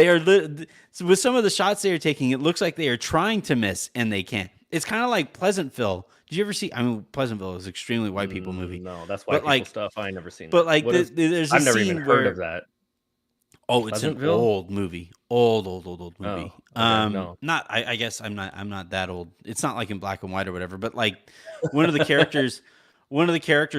are with some of the shots they are taking, it looks like they are trying to miss and they can't. It's kind of like Pleasantville. Did you ever see? I mean, Pleasantville is extremely white people movie. No, that's white people stuff. I ain't never seen. But like, there's a I've never scene even where, heard of that. oh, it's an old movie, old movie. Oh, okay, no. Not. I guess I'm not that old. It's not like in black and white or whatever. But like, one of the characters,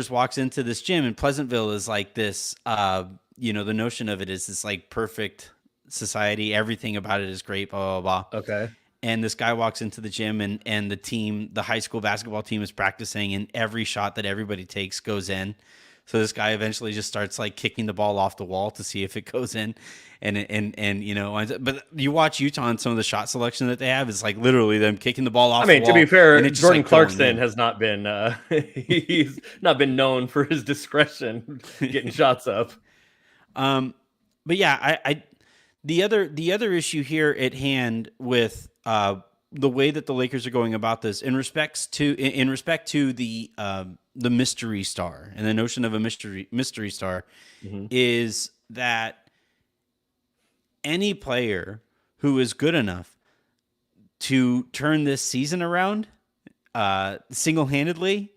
walks into this gym, and Pleasantville is like this. The notion of it is this like perfect society. Everything about it is great. Blah blah blah. Okay. And this guy walks into the gym, and the high school basketball team is practicing, and every shot that everybody takes goes in. So this guy eventually just starts like kicking the ball off the wall to see if it goes in, but you watch Utah and some of the shot selection that they have is like literally them kicking the ball off. I mean, to be fair, Jordan Clarkson has not been he's not been known for his discretion getting shots up. But yeah, the other issue here at hand with the way that the Lakers are going about this in respect to the mystery star and the notion of a mystery star is that any player who is good enough to turn this season around single-handedly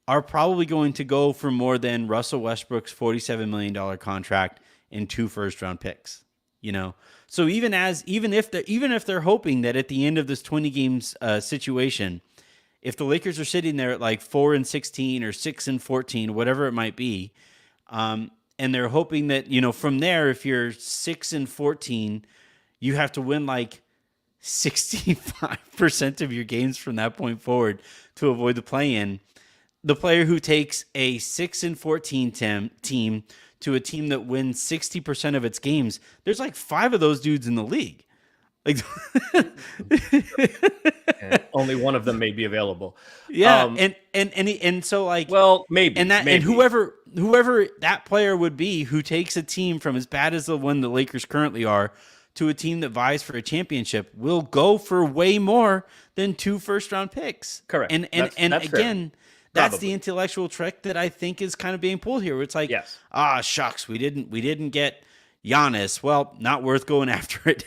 are probably going to go for more than Russell Westbrook's $47 million contract and 2 first-round picks. So even if they're hoping that at the end of this 20 games situation, if the Lakers are sitting there at like 4-16 or 6-14, whatever it might be, and they're hoping that from there, if you're 6-14, you have to win like 65% of your games from that point forward to avoid the play-in. The player who takes a 6-14 team to a team that wins 60% of its games, there's like 5 of those dudes in the league. Like, only one of them may be available. Yeah, and so like, well, maybe, and whoever that player would be who takes a team from as bad as the one the Lakers currently are to a team that vies for a championship will go for way more than 2 first-round picks. Correct. And that's again. Fair. That's the intellectual trick that I think is kind of being pulled here. Where it's like, shucks, we didn't get Giannis. Well, not worth going after it.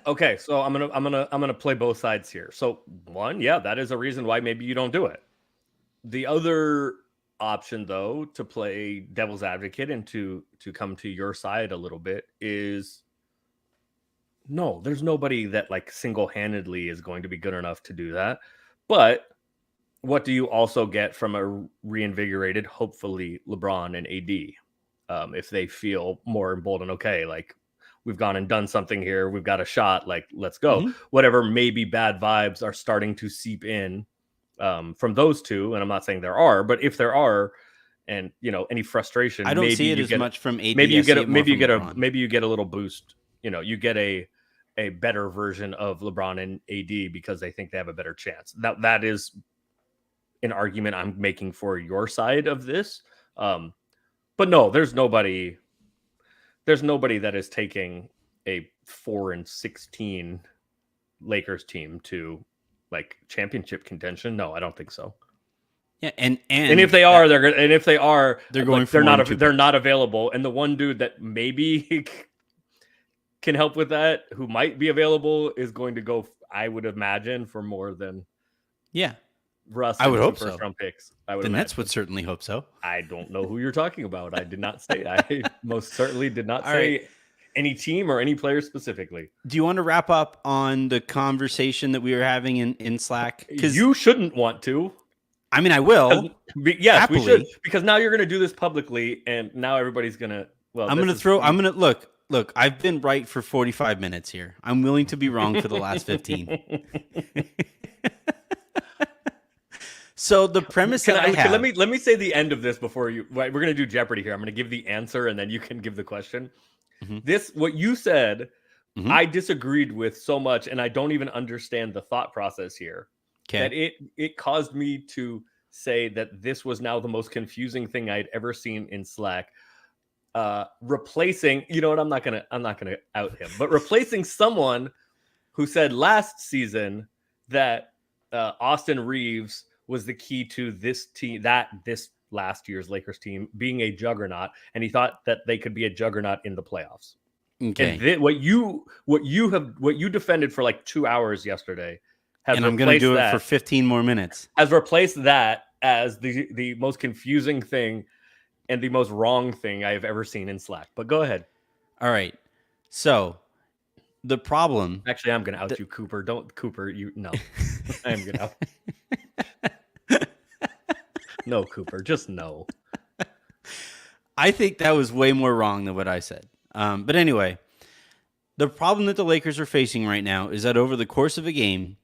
Okay, so I'm gonna play both sides here. So one, that is a reason why maybe you don't do it. The other option, though, to play devil's advocate and to come to your side a little bit is no, there's nobody that like single-handedly is going to be good enough to do that. But what do you also get from a reinvigorated, hopefully, LeBron and AD if they feel more emboldened? Okay, like we've gone and done something here. We've got a shot. Like, let's go. Mm-hmm. Whatever maybe bad vibes are starting to seep in from those two. And I'm not saying there are, but if there are, and any frustration, I don't maybe see it you as get much from AD. maybe you I get see a it more maybe you from get a LeBron. maybe you get a little boost. You get a better version of LeBron and AD because they think they have a better chance. That is an argument I'm making for your side of this. But no, there's nobody that is taking a 4-16 Lakers team to like championship contention. No, I don't think so. Yeah, and if they are, they're going like, for they're not available. And the one dude that maybe can help with that, who might be available, is going to go, I would imagine, for more than Russ. I would hope first so. round picks. I would The imagine. Nets would certainly hope so. I don't know who you're talking about. I did not say. I most certainly did not say right. any team or any player specifically. Do you want to wrap up on the conversation that we were having in Slack? Because you shouldn't want to. I mean, I will. Yes, happily. we should. Because now you're going to do this publicly, and now everybody's going to. Well, I'm going to throw. I'm going to look. I've been right for 45 minutes here. I'm willing to be wrong for the last 15. So the premise let me say the end of this before you. We're going to do Jeopardy here. I'm going to give the answer, and then you can give the question. Mm-hmm. What you said, mm-hmm. I disagreed with so much, and I don't even understand the thought process here. Okay. That it caused me to say that this was now the most confusing thing I'd ever seen in Slack. Replacing, you know what? I'm not gonna out him, but replacing someone who said last season that Austin Reeves was the key to this team, this last year's Lakers team being a juggernaut, and he thought that they could be a juggernaut in the playoffs. Okay, and what you defended for like 2 hours yesterday, and I'm going to do it for 15 more minutes. Has replaced that as the most confusing thing and the most wrong thing I have ever seen in Slack. But go ahead. All right. So the problem. Actually, I'm going to out you, Cooper. Cooper. No, I'm going to out. No, Cooper. Just no. I think that was way more wrong than what I said. But anyway, the problem that the Lakers are facing right now is that over the course of a game,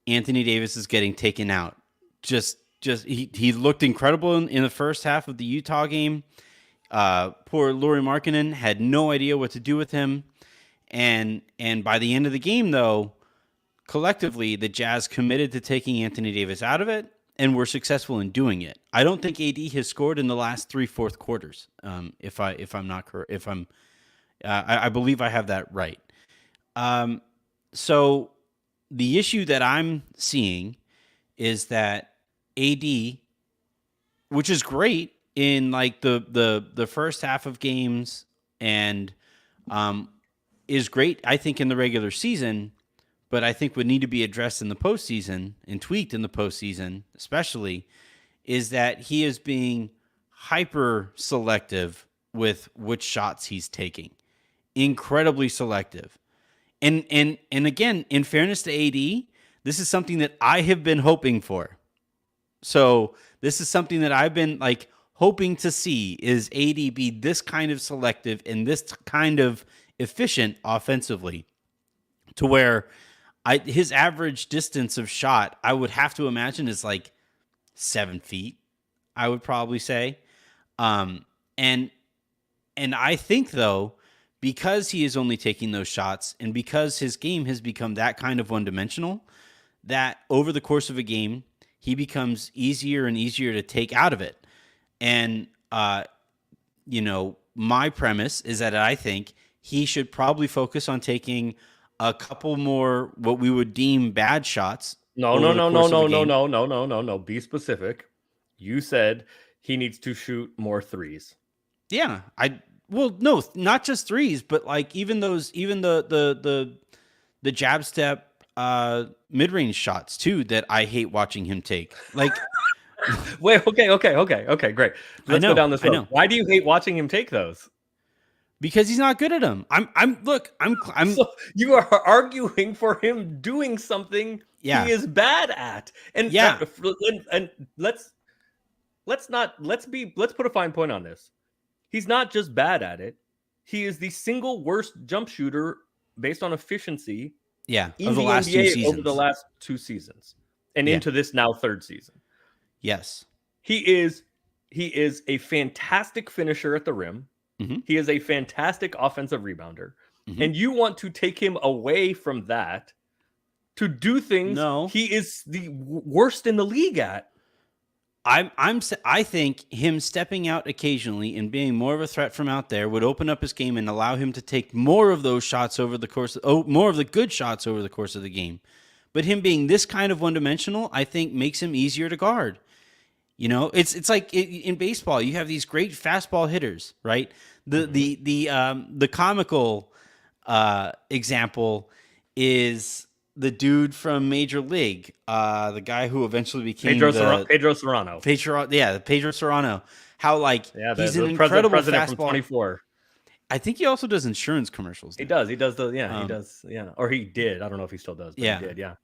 Anthony Davis is getting taken out. He looked incredible in the first half of the Utah game. Poor Lauri Markkanen had no idea what to do with him. And by the end of the game, though, collectively, the Jazz committed to taking Anthony Davis out of it, and were successful in doing it. I don't think AD has scored in the last 3 fourth quarters. If I'm not correct, I believe I have that right. So the issue that I'm seeing is that AD, which is great in like the first half of games, and is great, I think, in the regular season, but I think would need to be addressed in the postseason and tweaked in the postseason, especially, is that he is being hyper selective with which shots he's taking. Incredibly selective. And again, in fairness to AD, this is something that I have been hoping for. So this is something that I've been like hoping to see, is AD be this kind of selective and this kind of efficient offensively, to where his average distance of shot, I would have to imagine, is like 7 feet, I would probably say. And I think, though, because he is only taking those shots and because his game has become that kind of one-dimensional, that over the course of a game, he becomes easier and easier to take out of it. And, my premise is that I think he should probably focus on taking a couple more what we would deem bad shots. No. Be specific. You said he needs to shoot more threes. Yeah, no, not just threes, but like even the jab step mid-range shots too that I hate watching him take. Like, wait, okay, great. Let's go down this road. Why do you hate watching him take those? Because he's not good at them. I'm. So you are arguing for him doing something he is bad at, and and let's put a fine point on this. He's not just bad at it; he is the single worst jump shooter based on efficiency Yeah, in of the the last 2 NBA over the seasons. last 2 seasons and Yeah. into this now third season. Yes. He is a fantastic finisher at the rim. Mhm. He is a fantastic offensive rebounder. Mhm. And you want to take him away from that to do things No. he is the worst in the league at. I think him stepping out occasionally and being more of a threat from out there would open up his game and allow him to take more of those shots over the course more of the good shots over the course of the game. But him being this kind of one-dimensional, I think makes him easier to guard. You know, it's like in baseball, you have these great fastball hitters, right? The comical example is the dude from Major League, the guy who eventually became Pedro Serrano. Pedro Serrano. How he's an the incredible president fastball. from 24. I think he also does insurance commercials. He does. He does he does. Yeah. Or he did. I don't know if he still does, but he did. Yeah.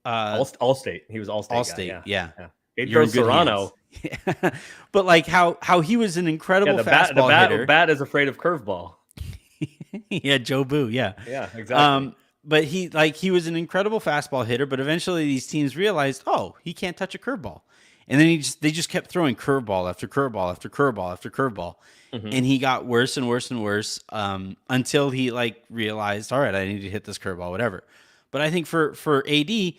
Allstate. He was Allstate guy. Yeah. Pedro Serrano. Yeah. But how he was an incredible fastball hitter. Bat is afraid of curveball. Yeah, Joe Boo. Yeah. Yeah, exactly. But he was an incredible fastball hitter, but eventually these teams realized, oh, he can't touch a curveball. And then they just kept throwing curveball after curveball after curveball after curveball. Mm-hmm. And he got worse and worse and worse until he realized, all right, I need to hit this curveball, whatever. But I think for AD, the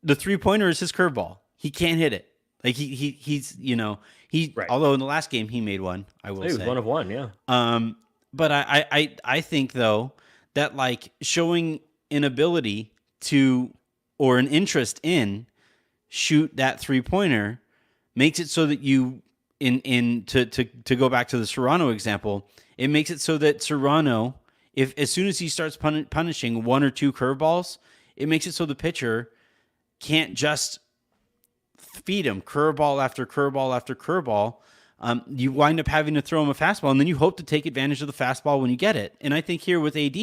3-pointer is his curveball. He can't hit it. He's right. Although in the last game he made one, I will say. He was 1 of 1, yeah. But I think though that showing an ability to or an interest in shoot that 3-pointer makes it so that you to go back to the Serrano example, it makes it so that Serrano, if as soon as he starts punishing 1 or 2 curveballs, it makes it so the pitcher can't just feed him curveball after curveball after curveball. You wind up having to throw him a fastball, and then you hope to take advantage of the fastball when you get it. And I think here with AD,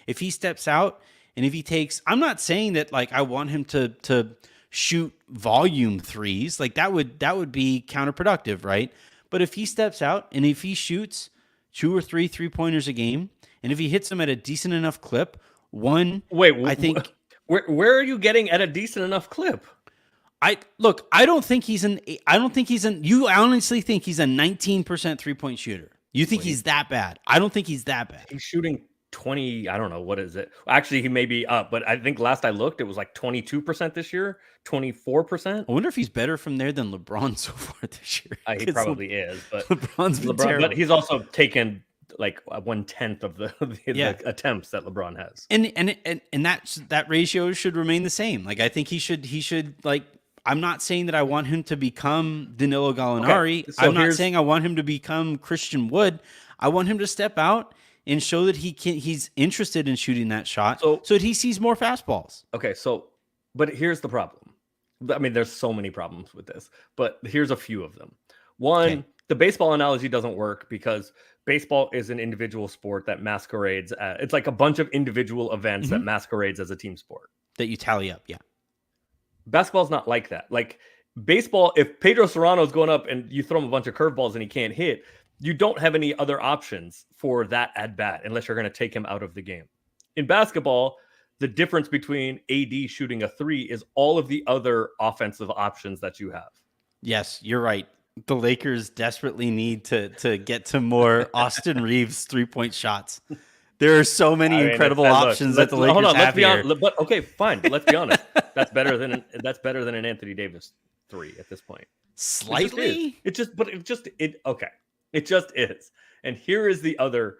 if he steps out and if he takes, I'm not saying that I want him to shoot volume threes, that would be counterproductive, right? But if he steps out and if he shoots 2 or 3 3-pointers a game, and if he hits them at a decent enough clip, I think. Where are you getting at a decent enough clip? I don't think he's you honestly think he's a 19% 3-point shooter. You think he's that bad? I don't think he's that bad. He's shooting 20, I don't know, what is it? Actually, he may be up, but I think last I looked, it was 22% this year, 24%. I wonder if he's better from there than LeBron so far this year. He probably is, but LeBron's been terrible. But he's also taken 1/10 of the attempts that LeBron has. And that ratio should remain the same. I think he should I'm not saying that I want him to become Danilo Gallinari. Okay, so I'm not saying I want him to become Christian Wood. I want him to step out and show that he's interested in shooting that shot so that he sees more fastballs. Okay, but here's the problem. I mean, there's so many problems with this, but here's a few of them. One, the baseball analogy doesn't work because baseball is an individual sport that masquerades it's like a bunch of individual events that masquerades as a team sport. That you tally up, yeah. Basketball's not like that. Baseball, if Pedro Serrano's going up and you throw him a bunch of curveballs and he can't hit, you don't have any other options for that at bat unless you're going to take him out of the game. In basketball, the difference between AD shooting a 3 is all of the other offensive options that you have. Yes, you're right. The Lakers desperately need to get to more Austin Reeves 3-point shots. There are so many incredible options that the Lakers have here. But okay, fine. Let's be honest. That's better than an Anthony Davis 3 at this point. Slightly. It just is. And here's the other.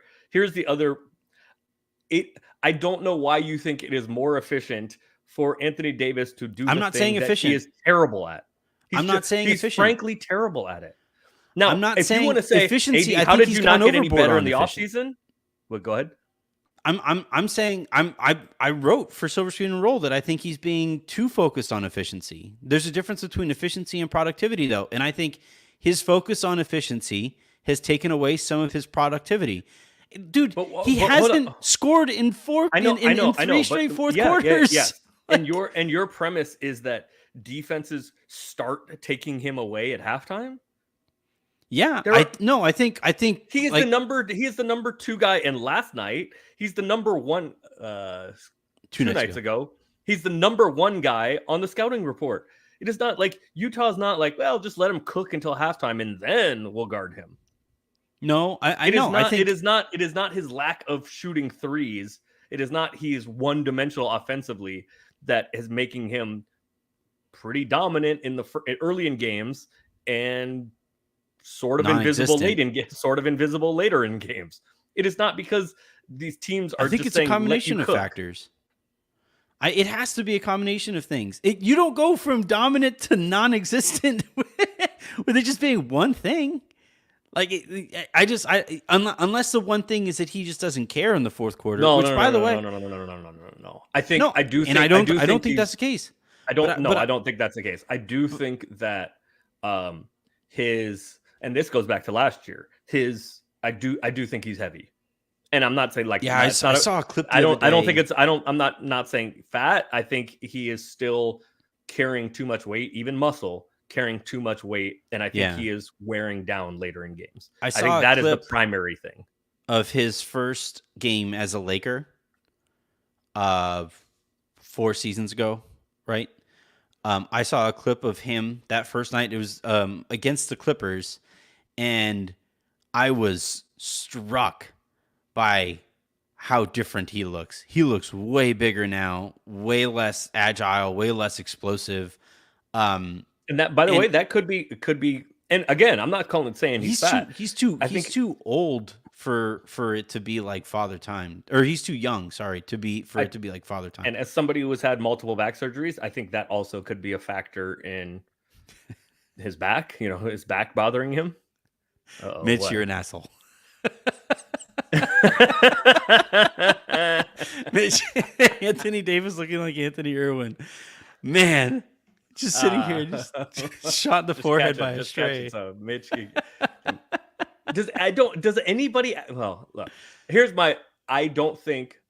I don't know why you think it is more efficient for Anthony Davis to do. I'm not saying efficient. He is terrible at. I'm not saying he's efficient. Frankly, terrible at it. Now, I'm not if saying you want to say efficiency. how did you not get any better in the offseason? Well, go ahead. I'm saying I wrote for Silver Screen and Roll that I think he's being too focused on efficiency. There's a difference between efficiency and productivity, though, and I think his focus on efficiency has taken away some of his productivity. Dude, he hasn't scored in three straight fourth quarters. Yeah. And your premise is that defenses start taking him away at halftime? Yeah, There are I think he is like the number 2 guy, and last night he's the number 1 two 2 nights nights ago. ago. He's the number 1 guy on the scouting report. It is not like Utah's not like, well, just let him cook until halftime and then we'll guard him. No, I It is know. I not. think It is not his lack of shooting threes. It is not he is one dimensional offensively that is making him pretty dominant in the early in games and sort of invisible non-existent. sort of invisible later in games. It is not because these teams I are think just it's a saying let you combination of cook. factors. It has to be a combination of things. You don't go from dominant to non-existent with it just being one thing. Like unless the one thing is that he just doesn't care in the fourth quarter. No, Which, no, by no, the no, way, no, no, no, no, no, no, no, no, no. I think no, I do and think I don't think that's the case. I don't But I don't think that's the case. I do think that his, and this goes back to last year. I do think he's heavy. And I'm not saying like yeah, I saw a clip the other day. I don't think it's I'm not saying fat. I think he is still carrying too much weight, even muscle carrying too much weight, and I think he is wearing down later in games. I saw think a that is the clip primary thing of his first game as a Laker, uh, 4 seasons ago, right? I saw a clip of him that first night. It was against the Clippers, and I was struck by how different he looks. He looks way bigger now, way less agile, way less explosive. And that, by the way, that could be. And again, I'm not saying he's fat. He's too old for it to be like Father Time, or he's too young. Sorry, it to be like Father Time. And as somebody who has had multiple back surgeries, I think that also could be a factor in his back. His back bothering him. Mitch, what? you're an asshole. Mitch, Anthony Davis looking like Anthony Irwin. Man, just sitting here, just shot in the forehead by a stray. So Mitch, does anybody? Well, look, here's my. I don't think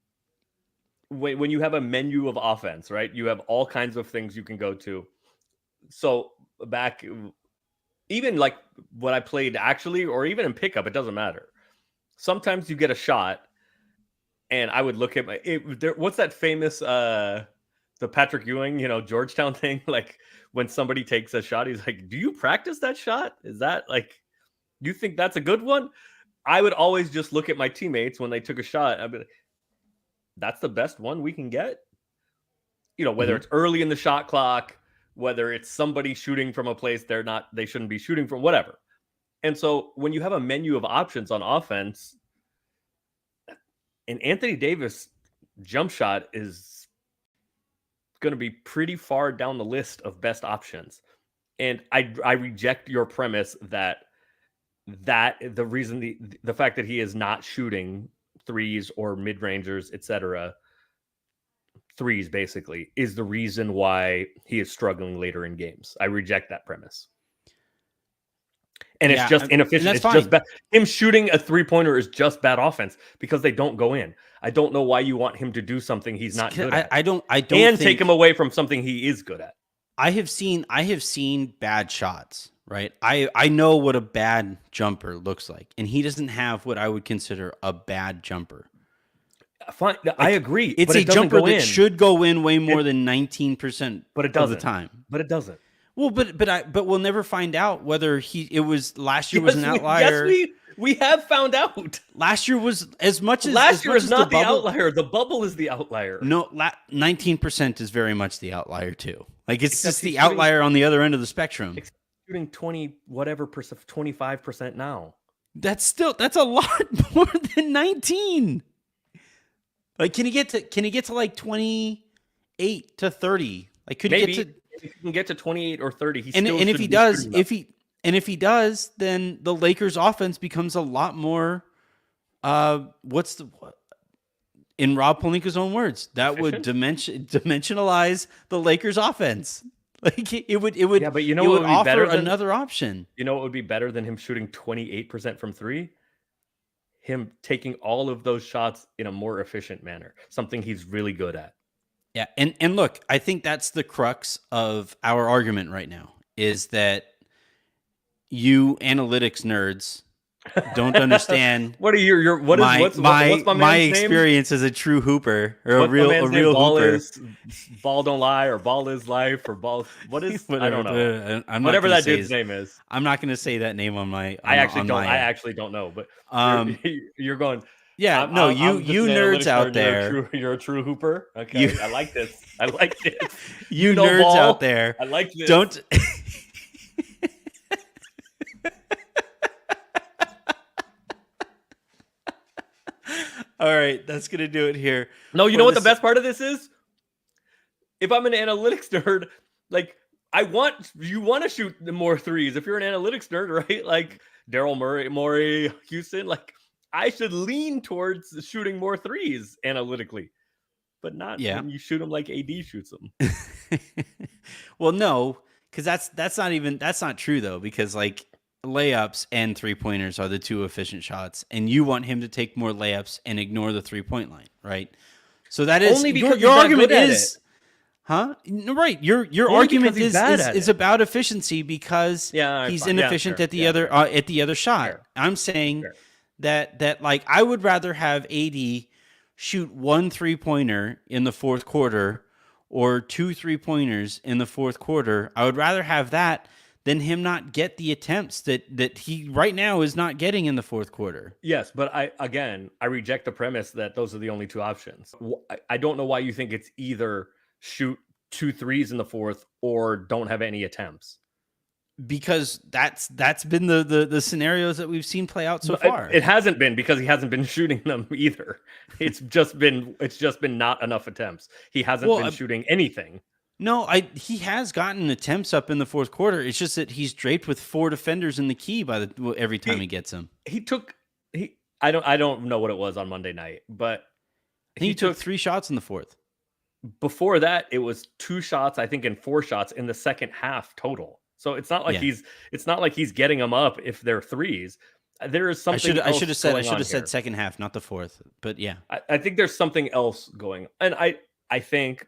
when you have a menu of offense, right? You have all kinds of things you can go to. So back, even like what I played actually, or even in pickup, it doesn't matter. Sometimes you get a shot, and I would look at what's that famous the Patrick Ewing, Georgetown thing? Like when somebody takes a shot, he's like, "Do you practice that shot? Is that like, you think that's a good one?" I would always just look at my teammates when they took a shot. I'd be like, "That's the best one we can get." Whether it's early in the shot clock, whether it's somebody shooting from a place they shouldn't be shooting from, whatever. And so when you have a menu of options on offense, an Anthony Davis jump shot is going to be pretty far down the list of best options. And I reject your premise that the reason the fact that he is not shooting threes or mid-rangers, etc., threes basically, is the reason why he is struggling later in games. I reject that premise. And it's just inefficient. It's just bad. Him shooting a three-pointer is just bad offense because they don't go in. I don't know why you want him to do something he's not good at. I don't take him away from something he is good at. I have seen bad shots, right? I know what a bad jumper looks like, and he doesn't have what I would consider a bad jumper. Fine, I agree. It's a jumper that should go in way more than 19% of the time. But it doesn't. Well, but we'll never find out whether it was last year was an outlier. Yes, we have found out. Last year was last year is not the outlier. The bubble is the outlier. No, 19% is very much the outlier too. Like it's just the outlier on the other end of the spectrum. Shooting 25% now. That's a lot more than 19. Like, can he get to like 28 to 30? Like, could he get to? If he can get to 28 or 30, and if he does, then the Lakers' offense becomes a lot more. In Rob Pelinka's own words, that efficient? would dimensionalize the Lakers' offense. Like it would. Yeah, but what would be better than another option. You know what would be better than him shooting 28% from three? Him taking all of those shots in a more efficient manner, something he's really good at. Yeah, and look, I think that's the crux of our argument right now, is that you analytics nerds don't understand What are your what's my my man's name? experience as a true hooper or What's my a man's name? real hooper. Ball don't lie, or ball is life, or ball. What is, I don't know. Whatever. I'm not Whatever gonna that say dude's his. name is. I'm not gonna say that name on my I actually on don't. my. I actually don't know. But you're Um. you're going. Yeah. No. I'm just You an nerds analytics out nerd. there. You're a true hooper. You Okay, I like this. I like this. You you know nerds out ball. there. I like this. Don't. All right. That's gonna do it here. No, you for know what the this- best part of this is? If I'm an analytics nerd, like you want to shoot the more threes. If you're an analytics nerd, right? Like Daryl Morey, Houston, like I should lean towards shooting more threes analytically, but not Yeah. when you shoot them like AD shoots them. Well, no, because that's not true though. Because like layups and 3-pointers are the two efficient shots, and you want him to take more layups and ignore the 3-point line, right? So that is Only because your he's not argument good at is, huh? No, right. Your Only argument because he's bad at is it. about efficiency because Yeah, he's fine. Yeah, inefficient fair. at the Yeah, other fair. at the other shot. Fair. I'm saying Fair. that like I would rather have AD shoot 1 3-pointer in the fourth quarter or 2 3-pointers in the fourth quarter. I would rather have that than him not get the attempts that he right now is not getting in the fourth quarter. Yes, but I reject the premise that those are the only two options. I don't know why you think it's either shoot 2 threes in the fourth or don't have any attempts. Because that's been the scenarios that we've seen play out so far. It hasn't been, because he hasn't been shooting them either. It's just been not enough attempts. He hasn't been shooting anything. No, he has gotten attempts up in the fourth quarter. It's just that he's draped with 4 defenders in the key every time he gets them. I don't know what it was on Monday night, but he took 3 shots in the fourth. Before that, it was 2 shots, I think, and 4 shots in the second half total. So it's not like he's getting them up if they're threes. There is something. I should have said second half, not the fourth. But yeah, I think there's something else going, and I think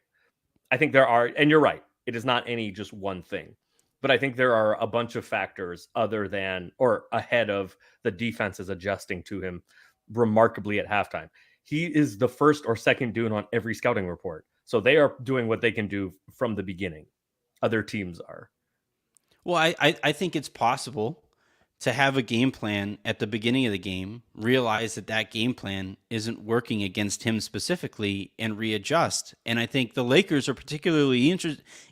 there are, and you're right. It is not any just one thing, but I think there are a bunch of factors other than or ahead of the defenses adjusting to him remarkably at halftime. He is the first or second dude on every scouting report, so they are doing what they can do from the beginning. Other teams are. Well, I think it's possible to have a game plan at the beginning of the game, realize that game plan isn't working against him specifically, and readjust. And I think the Lakers are particularly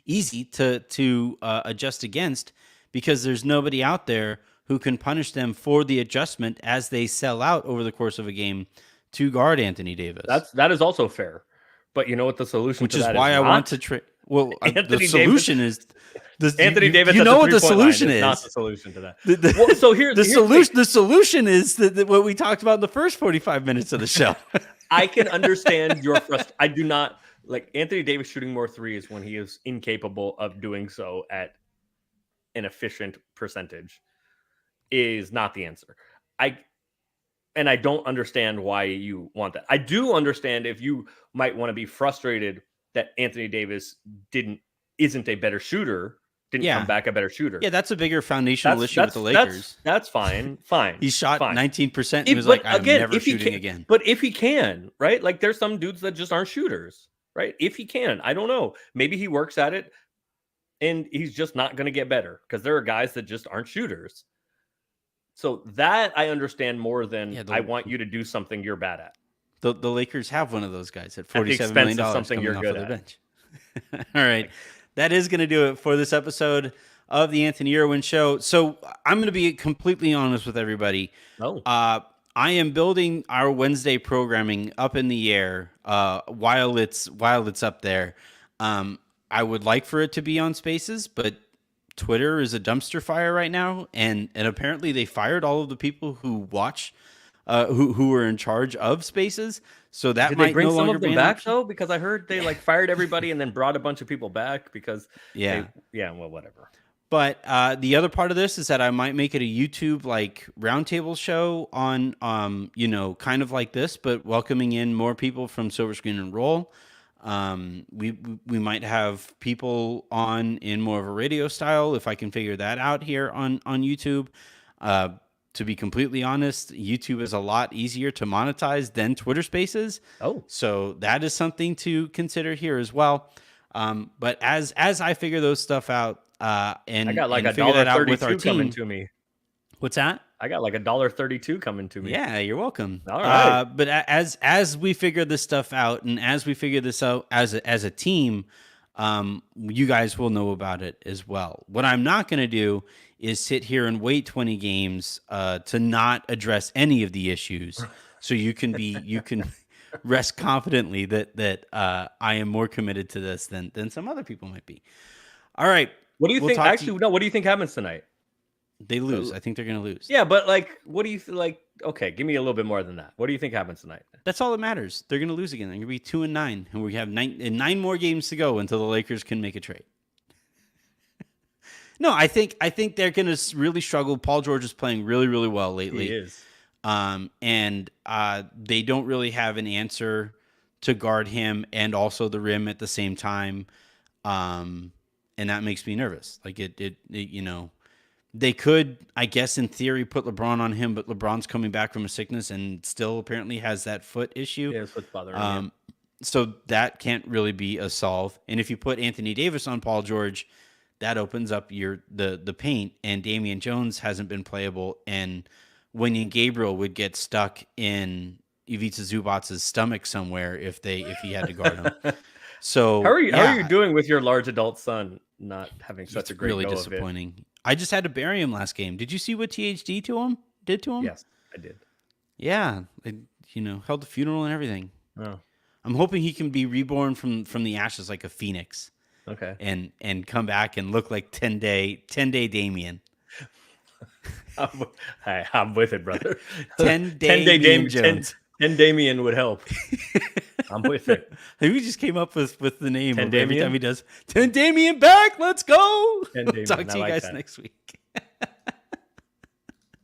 easy to adjust against because there's nobody out there who can punish them for the adjustment as they sell out over the course of a game to guard Anthony Davis. That is also fair. But you know what the solution Which to is that why is I not? want to trade. Well, the solution is Anthony Davis. You know what the solution is? Not the solution to that. So here's the solution. The solution is that what we talked about in the first 45 minutes of the show. I can understand your frustration. I do not like Anthony Davis shooting more threes when he is incapable of doing so at an efficient percentage is not the answer. And I don't understand why you want that. I do understand if you might want to be frustrated that Anthony Davis isn't a better shooter, didn't come back a better shooter. Yeah, that's a bigger foundational issue with the Lakers. That's fine. Fine. He shot fine. 19%. He was like, I'm never shooting again. But if he can, right? Like there's some dudes that just aren't shooters, right? If he can, I don't know. Maybe he works at it and he's just not going to get better because there are guys that just aren't shooters. So that I understand more than I want you to do something you're bad at. The Lakers have one of those guys at $47 million something you're good off of at. the bench. All right. That is going to do it for this episode of the Anthony Irwin Show. So I'm going to be completely honest with everybody. I am building our Wednesday programming up in the air while it's up there. I would like for it to be on Spaces, but Twitter is a dumpster fire right now, and apparently they fired all of the people who watch, who were in charge of Spaces. So that might bring no some longer of them be back though, because I heard they fired everybody and then brought a bunch of people back because well, whatever. But the other part of this is that I might make it a YouTube roundtable show on kind of like this, but welcoming in more people from Silver Screen and Roll. We might have people on in more of a radio style if I can figure that out here on YouTube. Uh, to be completely honest, YouTube is a lot easier to monetize than Twitter Spaces, Oh, so that is something to consider here as well. But as I figure those stuff out, I and got like a figure dollar that out with our 32 coming team. to me. What's that? I got like a $1.32 coming to me. Yeah, you're welcome. All right. But as we figure this stuff out, and as we figure this out as a team, you guys will know about it as well. What I'm not going to do is sit here and wait 20 games to not address any of the issues, so you can rest confidently that I am more committed to this than some other people might be. All right. What do you We'll think? talk to Actually, no. What do you think happens tonight? They lose. I think they're going to lose. Yeah, but like, what do you like? Okay, give me a little bit more than that. What do you think happens tonight? That's all that matters. They're going to lose again. They're going to be 2-9, and we have nine more games to go until the Lakers can make a trade. No, I think they're going to really struggle. Paul George is playing really, really well lately. He is. And they don't really have an answer to guard him and also the rim at the same time. And that makes me nervous. Like it you know, they could, I guess, in theory, put LeBron on him, but LeBron's coming back from a sickness and still apparently has that foot issue. Yeah, his foot's bothering him. So that can't really be a solve. And if you put Anthony Davis on Paul George, that opens up the paint. And Damian Jones hasn't been playable, and Wenyen Gabriel would get stuck in Ivica Zubac's stomach somewhere if he had to guard him. So how are you doing with your large adult son not having such a great really go disappointing. Of it? I just had to bury him last game. Did you see what THD did to him? Yes, I did. Yeah, held the funeral and everything. Oh, I'm hoping he can be reborn from the ashes like a phoenix. okay. And come back and look like 10-day Damien. I'm with it, brother. 10-day Damien Jones. 10 Damien would help. I'm with it. We just came up with the name 10 of every Damien? time he does 10 Damien back. Let's go. 10 Damien. Talk to you I like guys that. next week.